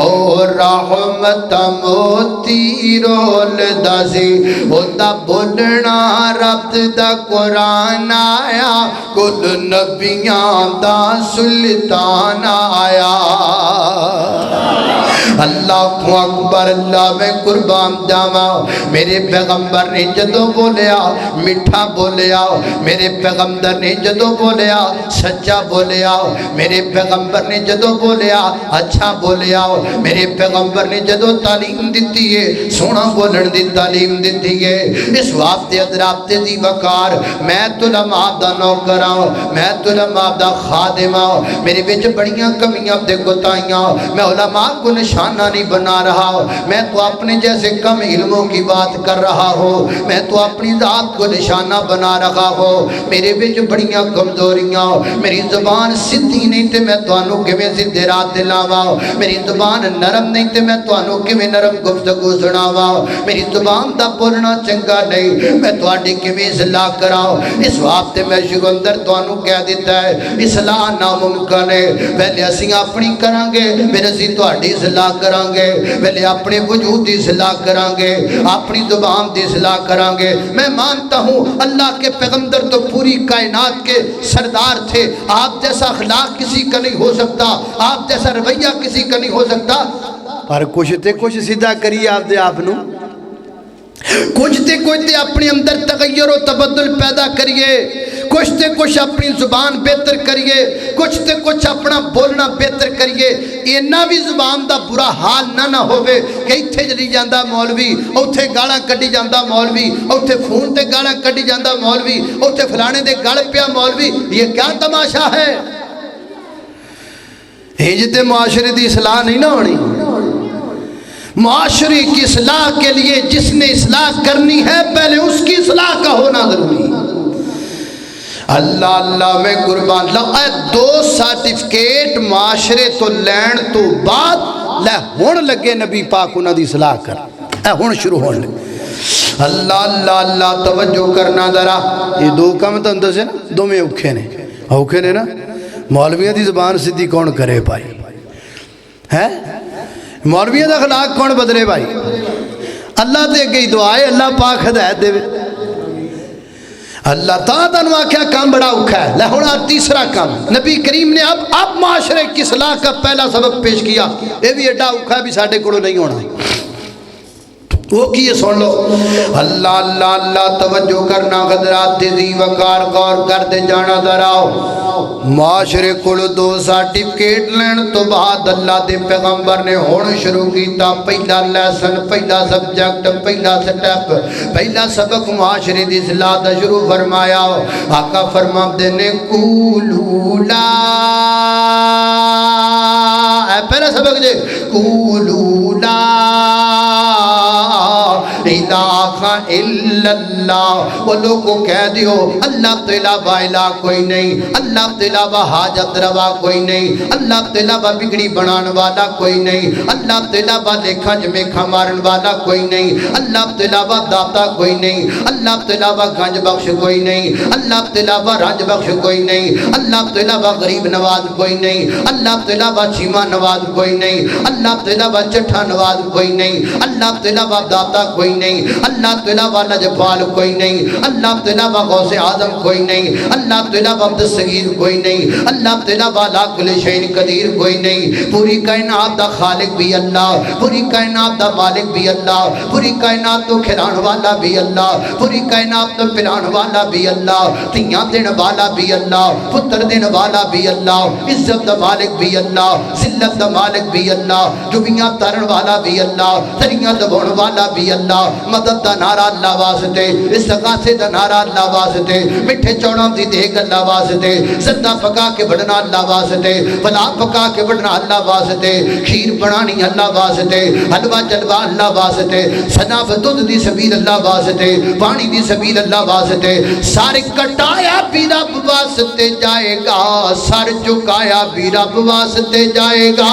اور رحمت موتی رول داسی، او دا بولنا رب دا قرآن آیا، کل نبیان دا سلطان آیا۔ اللہ اکبر، اللہ میں قربان جاواں، میرے پیغمبر نے جدو بولیا میٹھا بولیا، میرے پیغمبر نے جدو بولیا سچا بولیا، میرے پیغمبر نے جدو بولیا اچھا بولیا، میرے پیغمبر نے جدو تعلیم دیتی ہے سونا بولن دی تعلیم دیتی ہے۔ اس واسطے حضرات دی وقار، میں تو علماء دا نوکراں، میں تو علماء دا خادماں، میرے وچ بڑیاں کمیاں تے کوتاہیاں، میں علماء کو نشانہ نہیں بنا رہا، میں تو اپنے جیسے کم علموں کی بات کر رہا ہوں، میں تو اپنی ذات کو نشانہ بنا رہا ہوں، میرے وچ بڑیاں کمزوریاں، میری زبان سدھی نہیں تے میں تانوں کیویں سدھے راہ تے لاواں، میری زبان نرم نہیں تے میں تانوں کیویں نرم گفتگو سناواں، میری زبان دا بولنا چنگا نہیں میں تواڈی کیویں اصلاح کراں۔ اس واسطے میں شگندر تانوں کہہ دیتا ہے اصلاح ناممکن ہے، پہلے اسی اپنی کران گے پھر اسی تواڈی اصلاح کران گے، پہلے اپنے وجود دی اصلاح کران گے، اپنی زبان دی اصلاح کران گے۔ میں مانتا ہوں اللہ کے پیغمبر تو پوری کائنات کے سردار تھے، آپ جیسا اخلاق کسی کا نہیں ہو سکتا، آپ جیسا رویہ کسی کا نہیں ہو سکتا، پر کچھ سیدھا کریے آپ دے آپ نو، کچھ تے اپنے اندر تغیر و تبدل پیدا کریے، کچھ اپنی زبان بہتر کریے، کچھ اپنا بولنا بہتر کریے۔ اینا بھی زبان دا برا حال نہ ہوئے کہ اتھے جلی جاندہ مولوی، اتھے گاڑا کٹی جاندہ مولوی، اتھے فون تے گاڑا کٹی جاندہ مولوی، اتھے فلانے دے گاڑ پیا مولوی، یہ کیا تماشا ہے؟ ہجتے معاشرے دی اصلاح نہیں نہ ہونی۔ معاشرے کی اصلاح کے لیے جس نے اصلاح کرنی ہے پہلے اس کی اصلاح کا ہونا ضروری۔ اللہ اللہ میں قربان اے دو سرٹیفکیٹ معاشرے تو لین تو بعد لے ہون لگے نبی پاک انہاں دی اصلاح کر، اے ہون شروع ہون لگے۔ اللہ اللہ اللہ توجہ کرنا ذرا، یہ دو کام تو اندر سے نا دو میں اوکھے نے نا، مولویہ دی زبان سدھی کون کرے بھائی ہے؟ مولویہ دا اخلاق کون بدلے بھائی؟ اللہ دے گئی دعائے اللہ پاک ہدایت دے۔ اللہ تعالیٰ کیا کام بڑا اوکھا ہے۔ لہونا تیسرا کام نبی کریم نے اب معاشرے کی اصلاح کا پہلا سبب پیش کیا، یہ بھی ایڈا اوکھا بھی ساڑھے کڑو نہیں ہونا، وہ کیے سن لو۔ اللہ اللہ اللہ توجہ کرنا، حضرات دی وقار غور کر دے جانا دراؤ۔ معاشرے کو دو سرٹیفکیٹ لین تو بعد اللہ دے پیغمبر نے ہون شروع کیتا پہلا لیسن پہلا سبجیکٹ پہلا سٹیپ پہلا سبق معاشرے دی اصلاح دا شروع فرمایا آقا فرماتے نے قولوا لا پہلا سبق جے قولوا لا الہ الا اللہ وہ لوگوں کو کہہ دیو اللہ کے علاوہ الہ کوئی نہیں اللہ کے علاوہ حاجت روا کوئی نہیں اللہ کے علاوہ بگڑی بنان والا کوئی نہیں اللہ کے علاوہ لیکھا جمیکھا مارن والا کوئی نہیں اللہ کے علاوہ داتا کوئی نہیں اللہ کے علاوہ گنج بخش کوئی نہیں اللہ کے علاوہ رنج بخش کوئی نہیں اللہ کے علاوہ غریب نواز کوئی نہیں اللہ کے علاوہ چیمہ نواز کوئی نہیں اللہ کے علاوہ چٹھا نواز کوئی نہیں اللہ کے علاوہ داتا کوئی نہیں اللہ کے علاوہ لجپال کوئی نہیں اللہ کے علاوہ غوث اعظم کوئی نہیں اللہ کے علاوہ عبد الصغیر کوئی نہیں اللہ کے علاوہ لا کل شیء قدیر کوئی نہیں پوری کائنات دا خالق بھی اللہ پوری کائنات دا مالک بھی اللہ پوری کائنات تو کھلانے والا بھی اللہ پوری کائنات تو پلانے والا بھی اللہ تیاں دین والا بھی اللہ پتر دین والا بھی اللہ عزت دا مالک بھی اللہ ذلت دا مالک بھی اللہ جبیاں ترن والا بھی اللہ تریاں دبون والا بھی اللہ مدد دا نعرہ اللہ واسطے استغاثے دا نعرہ اللہ واسطے مٹھے چوڑوں دی دیگ اللہ واسطے زندہ پکا کے بڑھنا اللہ واسطے پلا پکا کے بڑھنا اللہ واسطے کھیر بنانی اللہ واسطے حلوہ جلوہ اللہ واسطے صناف دودھ دی سبیل اللہ واسطے پانی دی سبیل اللہ واسطے سار کٹایا بھی رب واسطے جائے گا سر جھکایا بھی رب واسطے جائے گا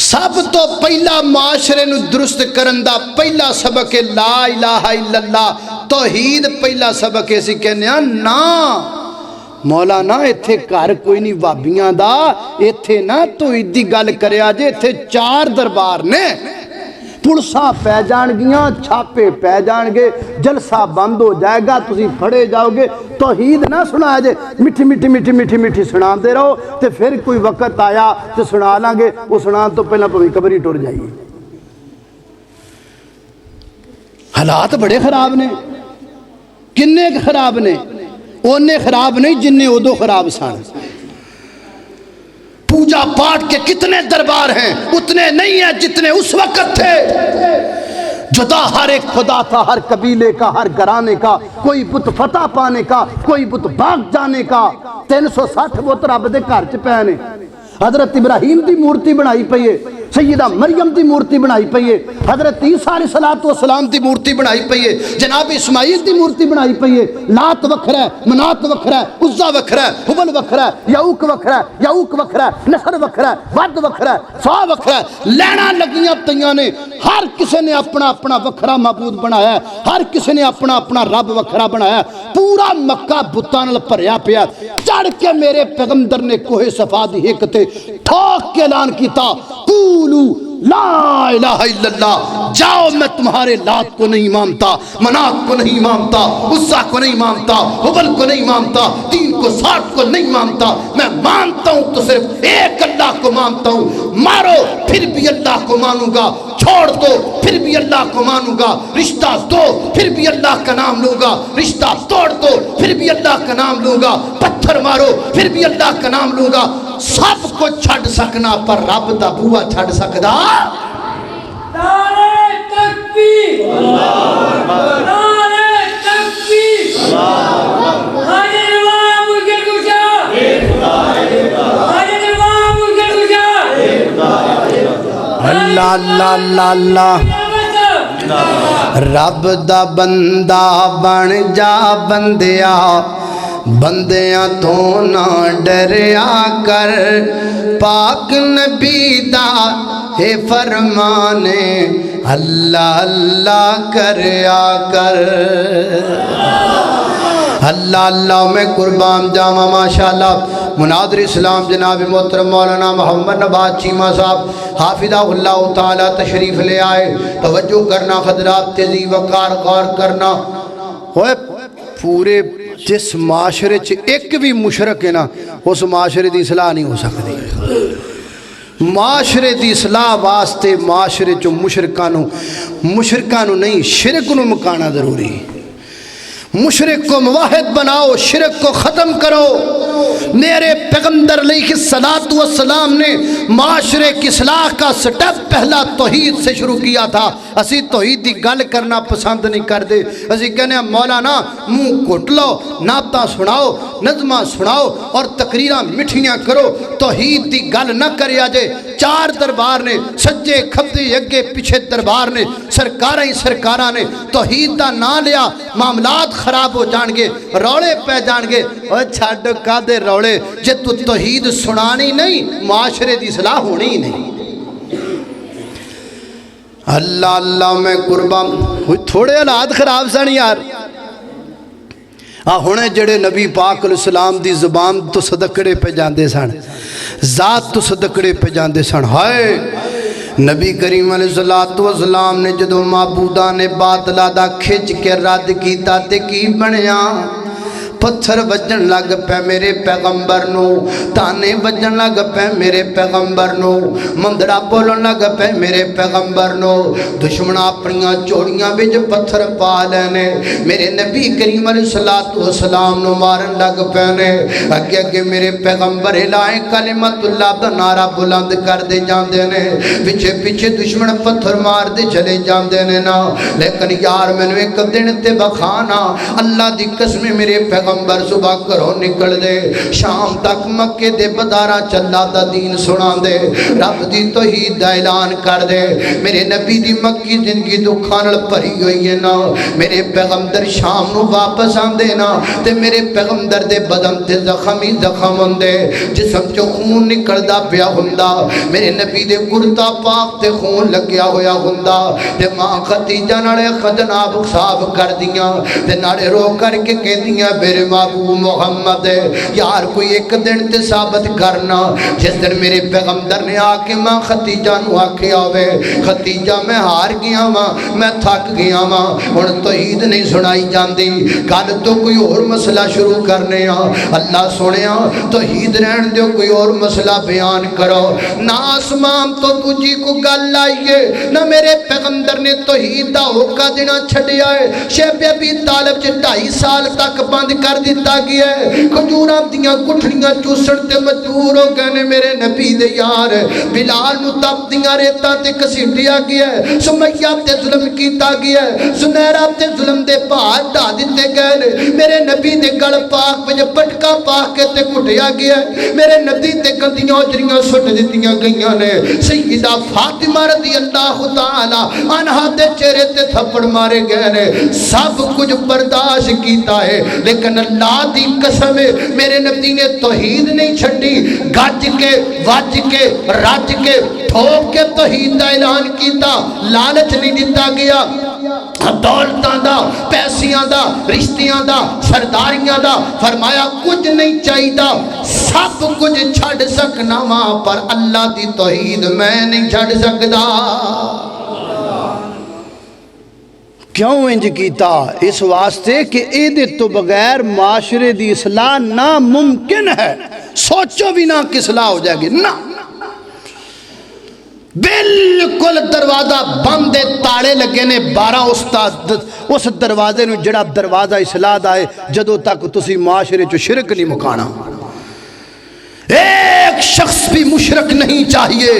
سب تو پہلا معاشرے نو درست کرن دا پہلا سبق لا الہ الا اللہ توحید پہلا سبق اسی کہنے ہیں نا مولانا ایتھے گھر کوئی نہیں وابیاں دا ایتھے نا توحید دی گل کریا جے ایتھے 4 دربار نے پڑساں پہ جان گیاں چھاپے پہ جان گے جلسہ بند ہو جائے گا تسی پھڑے جاؤ گے توحید نہ سنا جے مٹھی مٹھی مٹھی مٹھی مٹھی سنا دے رہو تے پھر کوئی وقت آیا تو سنا لیں گے وہ سنا تو پہلا پوی قبری ٹر جائیے حالات بڑے خراب نے کنے خراب نے اونے خراب نہیں جننے ادو خراب سن پوجا پاٹ کے کتنے دربار ہیں اتنے نہیں ہیں جتنے اس وقت تھے جدا ہر ایک خدا تھا ہر قبیلے کا ہر گھرانے کا کوئی بت فتح پانے کا کوئی بت بھاگ جانے کا 360 بت رب دے گھر چ پے نے حضرت ابراہیم دی مورتی بنائی پئی ہے سیدہ مریم دی مورتی بنائی پئی ہے حضرت عیسیٰ علیہ السلام دی مورتی بنائی پئی ہے جناب اسماعیل دی مورتی بنائی پئی ہے لات وکھرا ہے منات وکھرا ہے عزا وکھرا ہے حبل وکھرا ہے یعوق وکھرا ہے یعوق وکھرا ہے نصر وکھرا ہے ود وکھرا ہے سوا وکھرا ہے لینا لگیاں تیاں نے ہر کسی نے اپنا اپنا وکھرا معبود بنایا ہے ہر کسی نے اپنا اپنا رب وکھرا بنایا ہے پورا مکہ بتاں نال بھریا پیا چڑھ کے میرے پیغمبر نے کوہ صفا دی ہک تے ٹھوک کے اعلان کیتا قولوا لا الہ الا اللہ جاؤ میں تمہارے لات کو نہیں مانتا منات کو نہیں مانتا عزا کو نہیں مانتا حبل کو نہیں مانتا 3 کو 60 کو نہیں مانتا میں مانتا ہوں تو صرف ایک اللہ کو مانتا ہوں مارو پھر بھی اللہ کو مانوں گا چھوڑ دو پھر بھی اللہ کو مانوں گا رشتہ دو پھر بھی اللہ کا نام لوں گا رشتہ توڑ دو پھر بھی اللہ کا نام لوں گا پتھر مارو پھر بھی اللہ کا نام لوں گا سب کو چھڑ سکنا پر رب دا بوا چھڑ سکدا نعرہ تکبیر نعرہ تکبیر حاضر امام کے گشا حاضر امام کے گشا اللہ اللہ اللہ اللہ رب دا بندہ بن جا بندیا بندیاں تو نہ ڈریا کر پاک نبی دا ہے فرمانے اللہ اللہ کریا کر اللہ اللہ میں قربان جاواں ماشاءاللہ مناظر اسلام جناب محترم مولانا محمد نواز چیمہ صاحب حافظہ اللہ تعالی تشریف لے آئے توجہ کرنا حضرات تیزی وقار غور کرنا ہوئے پورے جس معاشرے چ ایک بھی مشرک ہے نا اس معاشرے دی اصلاح نہیں ہو سکتی معاشرے دی اصلاح واسطے معاشرے چ مشرکانو نہیں شرک نو مکانا ضروری مشرک کو موحد بناؤ، شرک کو ختم کرو۔ میرے پیغمبر علیہ الصلوۃ والسلام نے معاشرے کی اصلاح کا سٹیپ پہلا توحید سے شروع کیا تھا۔ اسی توحید دی گل کرنا پسند نہیں کرتے، اسی کہنے مولانا منہ کٹ لو، نعتاں سناؤ، نظماں سناؤ اور تقریراں مٹھیاں کرو، توحید دی گل نہ کریا جے۔ چار دربار نے، سجے کھبے اگے پیچھے دربار نے، سرکاراں ہی سرکاراں نے توحید دا نام لیا، معاملات خراب ہو جان گے، روڑے پہ جان گے۔ اوہ چھڈ کادے روڑے، جے تو توحید سنانی نہیں معاشرے دی اصلاح ہونی ہی نہیں۔ اللہ اللہ میں قربان، تھوڑے حالات خراب سن یار۔ ہونے جڑے نبی پاک علیہ السلام دی زبان تو صدقڑے پہ جاندے سن، ذات تو صدقڑے پہ جاندے سن۔ ہائے نبی کریم علیہ السلام نے جدو معبودان باطلہ دا کھچ کے رد کیتا تے کی بنیا؟ پتھر وجن لگ پہ میرے پیغمبر نو، تانے وجن لگ پہ میرے پیغمبر نو، مندڑا بولن لگ پہ میرے پیغمبر نو، دشمن اپنیاں چوڑیاں بچ پتھر پا لینے، میرے نبی کریم علیہ السلام نو مارن لگ پینے۔ اگے اگے میرے پیغمبر الائے کلمت اللہ دا نعرہ بلند کر دے جاندے نے، پیچھے پیچھے دشمن پتھر مار دے چلے جاندے نے نا۔ لیکن یار میں نے ایک دن تے بخانا، اللہ دی قسم میرے پیغمبر صبح کرو نکل دے، شام تک مکے دے بدارہ چلا دا دین سنا دے، رب دی توحید دا اعلان کر دے۔ میرے نبی دی مکی زندگی دکھانل پری ہوئی ہے نا، میرے پیغمبر شام نو واپس آن دے نا، تے میرے پیغمبر دے بدن تے زخمی زخم ہوں دے، جسم چو خون نکل دا پیا ہندا، میرے نبی دے کرتا پاک تے خون لگیا ہویا ہندا، تے ماں خدیجہ ناڑے خدناب صاف کر دیاں، تے ناڑے رو کر کے کہہ دیاں میرے محبوب محمد ہے یار کوئی ایک دن تے ثابت کرنا جس دن میرے پیغمبر نے آکے ماں خدیجہ نو آکے آوے خدیجہ میں ہار گیا ماں میں تھک گیا ماں ان توحید نہیں سنائی جاندی کل تو کوئی اور مسئلہ شروع کرنے اللہ سنیا توحید رہن دیو کوئی اور مسئلہ بیان کرو نہ آسمان تو تجھی کو گل لائیے نہ میرے پیغمبر نے توحید دا ہوکا دینا چھڑیا ہے شیب ابی طالب 2.5 سال تک بند کر دیتا گیا ہے کھجوراں دیاں گٹھڑیاں چوسن تے مجبور ہو گئے میرے نبی دے یار بلال نو تپ دیاں ریتاں تے کسیٹیا گیا ہے سمیہ تے ظلم کیتا گیا ہے زنیرہ تے ظلم دے پہاڑ ڈا دیتے گئے میرے نبی دے گل پاک وجہ پٹکا پاک کے تے کٹیا گیا ہے میرے نبی تے گندیاں اجریاں سٹ دیتیاں گئیاں نے سیدہ فاطمہ رضی اللہ تعالی عنہا دے چہرے تے تھپڑ مارے گئے نے سب کچھ برداشت کیتا ہے لیکن اللہ دی قسم میرے نبی نے توحید نہیں چھڑی گج کے وج کے رج کے ٹھوک کے توحید دا اعلان کیتا لالچ نہیں دیتا گیا دولتاں دا پیسیاں دا رشتیاں دا سرداریاں دا فرمایا کچھ نہیں چاہیدا سب کچھ چھڑ سکنا ماں پر اللہ دی توحید میں نہیں چھڑ سکدا کیوں انج کیتا اس واسطے کہ ایدے تو بغیر معاشرے دی اصلاح ناممکن ہے سوچو بھی نہ کہ اصلاح ہو جائے گی نہ بالکل دروازہ بندے تاڑے لگے نے 12 استاد اس دروازے نو جڑا دروازہ اصلاح دا ہے جدو تک تسی معاشرے چو شرک نہیں مکانا ایک شخص بھی مشرک نہیں چاہیے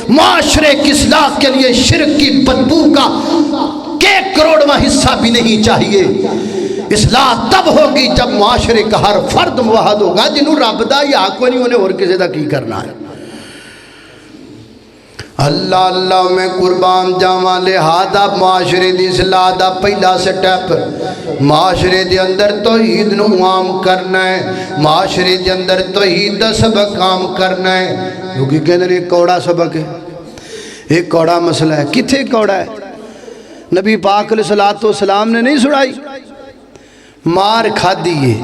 معاشرے کی اصلاح کے لیے شرک کی بدبو کا 1 کروڑواں حصہ بھی نہیں چاہیے اصلاح تب ہوگی جب معاشرے کا ہر فرد موحد ہوگا جنہوں رب دا یا کوئی نہیں انہیں اور کسی دا کی کرنا ہے اللہ اللہ میں قربان جاواں لہذا معاشرے دی اصلاح دا پہلا سٹیپ معاشرے دے اندر توحید نو عام کرنا ہے معاشرے دے اندر توحید دا سبق عام کرنا ہے کیونکہ کہنے ایک کوڑا سبق ہے ایک کوڑا مسئلہ ہے کتھے کوڑا ہے نبی پاک علیہ السلام نے نہیں سڑائی مار کھا دیئے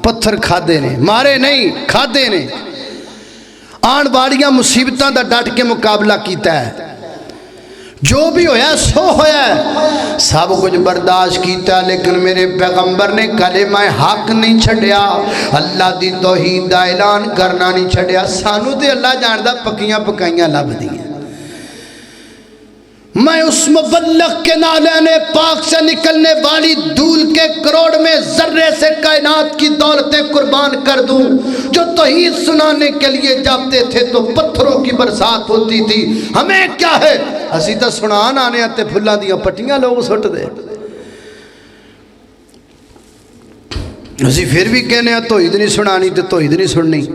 پتھر کھا دینے مارے نہیں کھا دینے آن باڑیاں مصیبتاں دا ڈٹ کے مقابلہ کیتا ہے جو بھی ہویا سو ہویا ہے سب کچھ برداشت کیتا ہے لیکن میرے پیغمبر نے کلمہ حق نہیں چھڑیا اللہ دی توحید دا اعلان کرنا نہیں چھڑیا سانو تے اللہ جاندہ پکیاں پکائیاں لب دیئے میں اس مبلغ کے نالین پاک سے نکلنے والی دھول کے کروڑ میں ذرے سے کائنات کی دولتیں قربان کر دوں۔ جو توحید سنانے کے لیے جاتے تھے تو پتھروں کی برسات ہوتی تھی، ہمیں کیا ہے، اسی تو سنان آنے آتے پھلاں دیاں پٹیاں لوگ سٹ دے، اسی پھر بھی کہنے ہیں توحید نہیں سنانی تو توحید نہیں سننی۔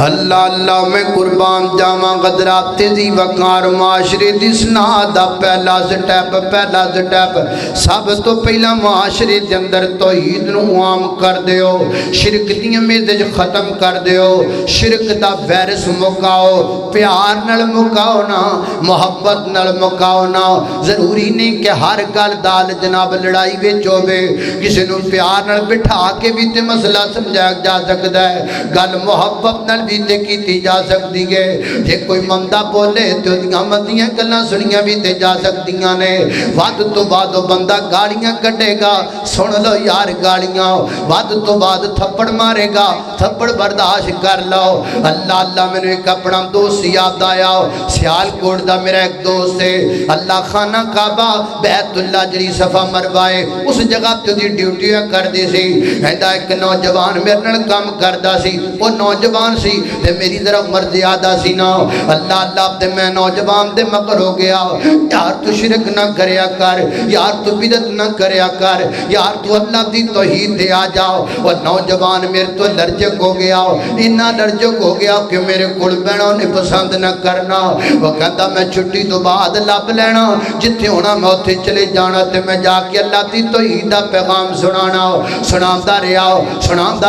اللہ اللہ میں قربان جاواں غدرات دی وقار معاشرے دی سنا دا پہلا سٹیپ سب تو پہلا معاشرے دے اندر توحید نو عام کر دیو، شرک دی میزج ختم کر دیو، شرک دا وائرس مکاؤ، پیار نال مکاؤ نا، محبت نال مکاؤ نا۔ ضروری نہیں کہ ہر گل دال جناب لڑائی وچ ہووے، کسی نو پیار نال بٹھا کے بھی تے مسئلہ سمجھایا جا سکدا ہے، گل محبت نال بھی تے کیتی جا سکتی ہے۔ جے کوئی مندہ بولے تو دیاں مندیاں گلاں سنیاں بھی تے جا سکتیاں نے۔ وعد تو بعد بندہ گاڑیاں کٹے گا، سن لو یار گاڑیاں، وعد تو بعد تھپڑ مارے گا، تھپڑ برداشت کر لو۔ اللہ اللہ میں نے ایک اپنا دوست یاد آیا، سیال کوٹ دا میرا ایک دوست ہے، اللہ خانہ کعبہ بیت اللہ جڑی صفا مروائے اس جگہ تے دی ڈیوٹیاں کر دی سی۔ ایندا ایک نوجوان میرے نال کام کردا سی، وہ نوجوان سی تے میری طرف عمر زیادہ سی نا۔ اللہ اللہ تے میں نوجوان دے مگر ہو گیا، یار تو شرک نہ کریا کر، یار تو بدعت نہ کریا کر، یار تو اللہ دی توحید دے آ جاؤ۔ اور نوجوان میرے تو لرجک ہو گیا، اتنا لرجک ہو گیا کہ میرے کول بہنوں نے پسند نہ کرنا۔ وہ کہتا میں چھٹی تو بعد لب لینا، جتھے ہونا میں اوتھے چلے جانا تے میں جا کے اللہ دی توحید دا پیغام سنانا۔ سناوندا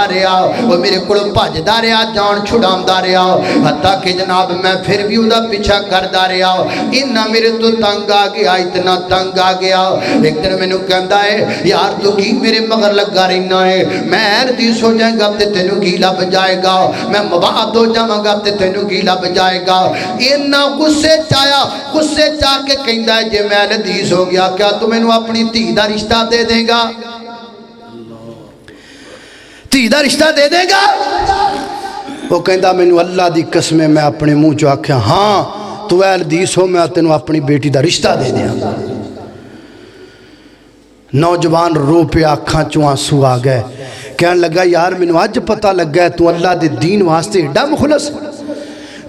رہیا، وہ میرے کول بھجدا رہیا، جان چھڑاوندا رہیا، حتیٰ کہ جناب میں پھر بھی اُدا پیچھا کردا رہیا۔ اتنا میرے تو تنگ آ گیا، اتنا تنگ آ گیا۔ ایک دن میں نے کہندا ہے یار تو کی میرے مگر لگا رہنا ہے، میں حدیث ہو جائے گا تے تینوں کی لب جائے گا، میں مباد ہو جاواں گا تے تینوں کی لب جائے گا۔ اتنا غصے چایا، غصے چاہ کے کہندا ہے جے میں حدیث ہو گیا کیا تو مینوں اپنی دھی دا رشتہ دے دے گا؟ دھی دا رشتہ دے دے گا؟ وہ کہندا مینوں اللہ دی قسم میں اپنے منہ چ آکھیا ہاں تو اہل حدیث ہو میں تینوں اپنی بیٹی دا رشتہ دے دیاں۔ نوجوان رو پہ آنکھاں چوں آنسو آ گئے، کہنے لگا یار مینوں اج پتہ لگ گیا تو اللہ دے دین واسطے ایڈا مخلص۔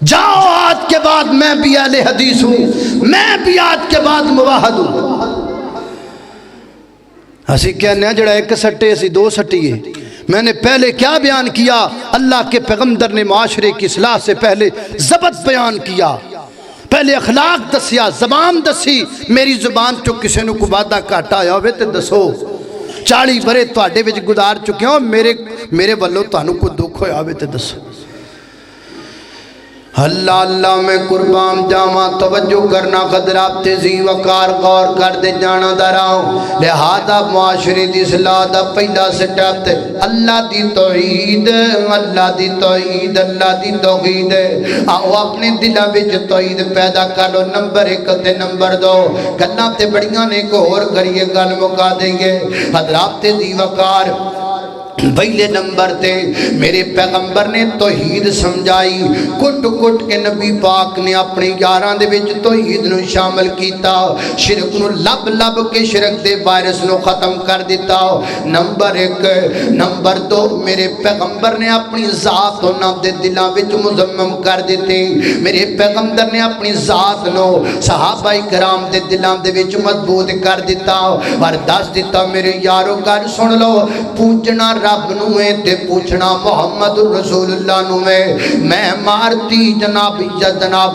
جاؤ آج کے بعد میں بھی اہل حدیث ہوں، میں بھی آج کے بعد موحد ہوں۔ اسی کہنے ہیں جڑا ایک سٹے اسی دو سٹیے۔ میں نے پہلے کیا بیان کیا؟ اللہ کے پیغمبر نے معاشرے کی اصلاح سے پہلے ضبط بیان کیا، پہلے اخلاق دسیا، زبان دسی۔ میری زبان چو کسی نے کو وعدہ کاٹا آیا ہوئے تے دسو، 40 برے تواڈے وچ گزار چکے ہوں، میرے والوں تانوں کو دکھ ہویا ہوئے تے دسو۔ اللہ اللہ میں قربان جاواں، توجہ کرنا قدرات تیزی وقار غور کر دے جانا دراؤں۔ لہذا معاشرے دی اصلاح دا پہلا سٹیپ تے اللہ دی توحید، اللہ دی توحید، اللہ دی توحید۔ آؤ اپنے دلاں وچ توحید پیدا کر لو، نمبر 1 تے نمبر 2 گلاں تے بڑیاں نے کو اور کریے گل مکا دیں گے۔ حضرات تیزی وقار پہلے نمبر تے میرے پیغمبر نے توحید سمجھائی، کٹ کٹ کے نبی پاک نے اپنے یاراں دے وچ توحید نو شامل کیتا، شرک نو لب لب کے شرک دے وائرس نو ختم کر دیتا۔ نمبر 1۔ نمبر 2 میرے پیغمبر نے اپنی ذات انہاں دے دلاں وچ مضمم کر دیتی۔ میرے پیغمبر نے اپنی ذات نو صحابہ کرام دے دلاں دے وچ مضبوط کر دیتا اور دس دیتا میرے یارو گل سن لو، پوجنا رب نو ہے تے پوچھنا محمد رسول اللہ نو ہے۔ میں مارتی جناب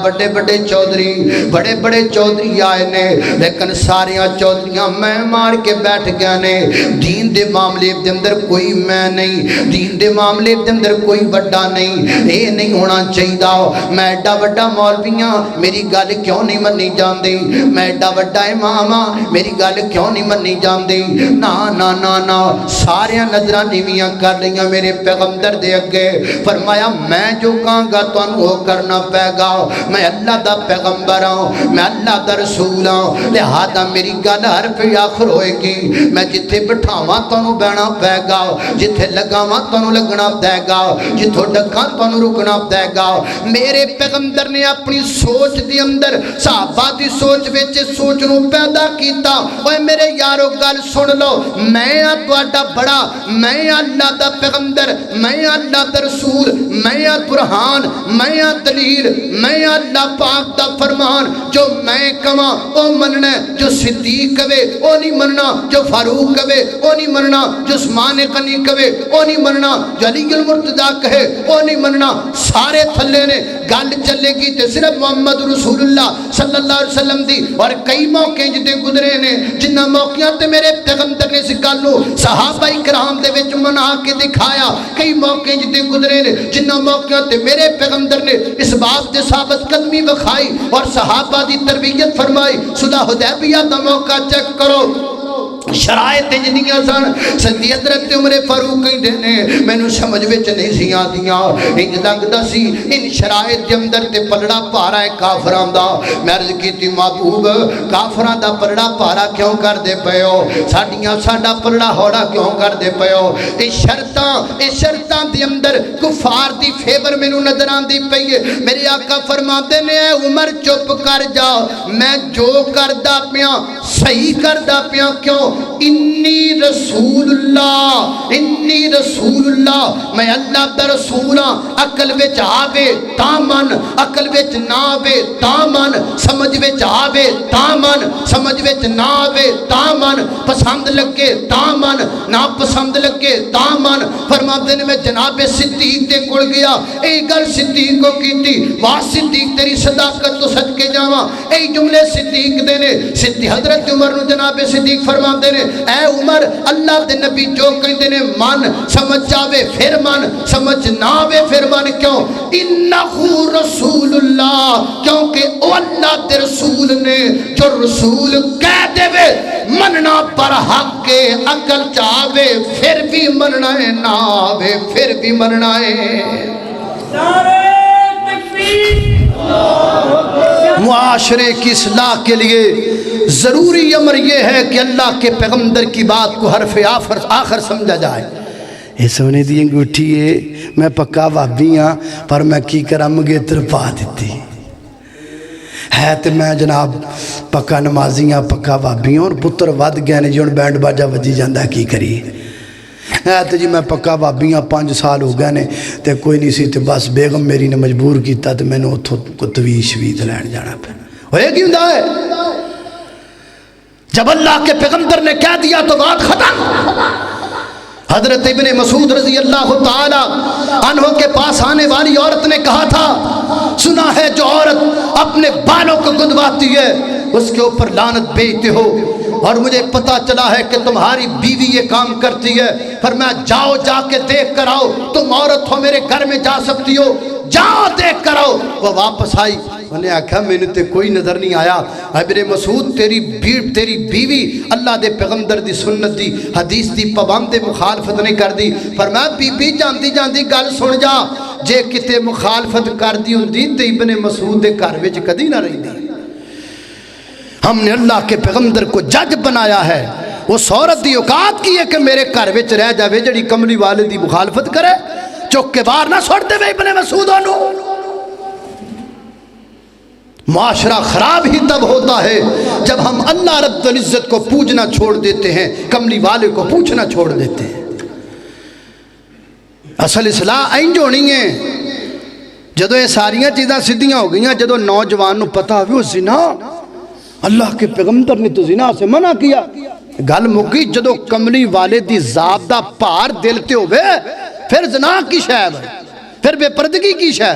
بڑے بڑے چودھری آئے نے، لیکن ساریاں چودھریاں میں مار کے بیٹھ گیا نے۔ دین دے معاملے دے اندر کوئی میں نہیں، دین دے معاملے دے اندر کوئی بڑا نہیں، اے نہیں ہونا چاہیے۔ میں ایڈا بڑا مولویاں میری گل کیوں نہیں منی جاندی، میں ایڈا بڑا امام میری گل کیوں نہیں منی جاندی؟ نا نا نا نا، سارے نظرانی نیویاں کر لیا میرے پیغمبر دے اگے فرمایا میں جو کہاں گا تانوں وہ کرنا پے گا میں اللہ دا پیغمبر ہوں میں اللہ دا رسول ہوں لہذا میری گل ہر پہ آخر ہوئے گی میں جتھے بٹھاواں تانوں بہنا پے گا جتھے لگاواں تانوں لگنا پے گا جتھوں ڈکاں تانوں رکنا پے گا میرے پیغمبر نے اپنی سوچ دی اندر صحابہ دی سوچ وچ سوچ نو پیدا کیتا اوے میرے یارو گل سن لو میں تہاڈا بڑا میں اللہ دا پیغمبر میں اللہ دا رسول میں برہان میں دلیل میں اللہ پاک دا فرمان جو میں کہاں او مننا جو صدیق کہے او نہیں مننا جو فاروق کہے او نہیں مننا جو عثمان غنی کہے او نہیں مننا جو علی المرتضیٰ کہے او نہیں مننا سارے تھلے نے گل چلے گی تے صرف محمد رسول اللہ صلی اللہ علیہ وسلم دی اور کئی موقع جدے گزرے نے جنہ موقعوں تے میرے پیغمبر نے اس گل نو صحابہ کرام دے وچ منا کے دکھایا کئی موقع جدے گزرے نے جنہ موقعوں تے میرے پیغمبر نے اس بات تے ثابت قدمی بخائی اور صحابہ دی تربیت فرمائی صلح حدیبیہ دا موقع چیک کرو شرائط جنیاں سن سیدی حضرت عمر فاروق کہندے نے مینوں سمجھ وچ نہیں سی آندیاں انج لگدا سی ان شرائط دے اندر تے پلڑا پارا ہے کافراں دا میں عرض کیتی محبوب کافراں دا پلڑا پارا کیوں کردے پئے ہو ساڈا پلڑا ہوڑا کیوں کردے پئے ہو اے شرطاں دے اندر کفار دی فیور مینوں نظر آندی پئی ہے میرے آقا فرماتے نے اے عمر چپ کر جا میں جو کردا پیاں صحیح کردا پیاں کیوں انی رسول اللہ میں اللہ دا رسول ہاں عقل وچ آوے تا من عقل وچ نہ آوے تا من سمجھ وچ آوے تا من سمجھ وچ نہ آوے تا من پسند لگے تا من نا پسند لگے تا من فرماتے نے میں جناب صدیق دے کول گیا اے گل صدیق کو کیتی واہ صدیق تیری صداقت تو صدقے جاواں اے جملے صدیق دے نے صدیق حضرت عمر نو جناب صدیق فرماتے نے اے عمر اللہ دے نبی جو کہندے نے من سمجھ جاوے پھر من سمجھ نہ آوے پھر من کیوں انہو رسول اللہ کیونکہ او اللہ دے رسول نے جو رسول کہہ دے وے مننا پر حق کے عقل چاہوے پھر بھی مننا ہے نہ آوے پھر بھی مننا ہے نعرہ تکبیر معاشرے کی اصلاح کے لیے ضروری امر یہ ہے کہ اللہ کے پیغمبر کی بات کو حرف آخر سمجھا جائے یہ سونے دی انگوٹھی ہے میں پکا وابی ہاں پر میں کی کرا مگیتر پا دیتی ہے تو میں جناب پکا نمازی ہاں پکا وابی ہاں اور پتر ود گئے نے جی ان بینڈ باجا وجی جاندہ کی کری ہے تو جی میں پکا وابی ہاں 5 سال ہو گئے نے تے کوئی نہیں سی تے بس بیگم میری نے مجبور کیتا تے میں نے اتھو کو تویش وید لین جانا پہ ہوئے کیوں دا ہے جب اللہ کے پیغمبر نے کہہ دیا تو بات ختم حضرت ابن مسعود رضی اللہ تعالی عنہ کے پاس آنے والی عورت نے کہا تھا سنا ہے جو عورت اپنے بالوں کو گدواتی ہے اس کے اوپر لعنت بھیجتے ہو اور مجھے پتا چلا ہے کہ تمہاری بیوی یہ کام کرتی ہے فرمایا جاؤ جا کے دیکھ کر آؤ تم عورت ہو میرے گھر میں جا سکتی ہو جاؤ دیکھ کر آؤ وہ واپس آئی میں نے آکھا میں نے تے کوئی نظر نہیں آیا ابن مسعود تیری بیوی اللہ دے پیغمبر دی سنت دی حدیث دی پابند مخالفت نہیں کر دی فرمایا بی بی جاندی جاندی گل سن جا جے کتے مخالفت کر دی ہوندی تے ابن مسعود دے گھر وچ کدی نہ رہندی ہم نے اللہ کے پیغمبر کو جج بنایا ہے اس عورت دی اوقات کی ہے کہ میرے گھر وچ رہ جاوے جڑی کملی والے دی مخالفت کرے چک کے باہر نہ چھوڑ دے وے ابن مسعود انو معاشرہ خراب ہی تب ہوتا ہے جب ہم اللہ رب العزت کو پوجنا چھوڑ دیتے ہیں کملی والے کو پوچھنا چھوڑ دیتے ہیں اصل اصلاح اینج ہونی ہے جدو یہ ساریاں چیزاں سدھیاں ہو گئیاں جدو نوجوان نو پتا ہوئی وہ زنا اللہ کے پیغمبر نے تو زنا سے منع کیا گل مکی جدو کملی والے دی ذات دا پار دلتے ہوئے پھر زنا کی شے پھر بے پردگی کی شے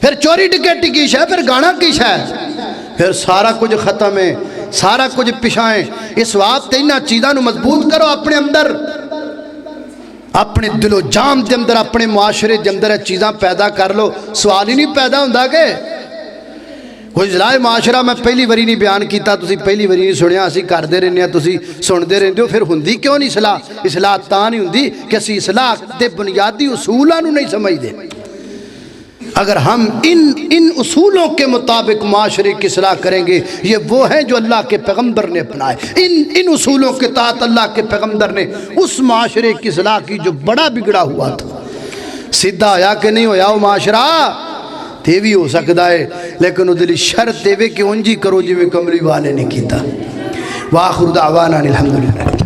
پھر چوری ڈکیٹی کی شے پھر گانا کی شے پھر سارا کچھ ختم ہے سارا کچھ پشائیں اس واسطے انہاں چیزاں نو مضبوط کرو اپنے اندر اپنے دل و جان دے اندر اپنے معاشرے دے اندر چیزاں پیدا کر لو سوال ہی نہیں پیدا ہوندا کہ وہ اصلاح معاشرہ میں پہلی واری نہیں بیان کیتا، تسی پہلی واری نہیں سنیا، اسی کردے رہنے ہیں، تسی سندے رہندے ہو، پھر ہندی کیوں نہیں اصلاح؟ اصلاح تاں نہیں ہندی کہ اسی اصلاح دے بنیادی اصولاں نو نہیں سمجھ دے۔ اگر ہم ان اصولوں کے مطابق معاشرے کی اصلاح کریں گے، یہ وہ ہیں جو اللہ کے پیغمبر نے اپنائے، ان اصولوں کے تحت اللہ کے پیغمبر نے اس معاشرے کی اصلاح کی جو بڑا بگڑا ہوا تھا۔ سیدھا ہویا کہ نہیں ہویا وہ معاشرہ؟ تے بھی ہو سکتا ہے، لیکن ادھر شرط دے کہ انجی کرو جی میں کمری والے نے کیتا۔ وآخر دعوانا الحمدللہ۔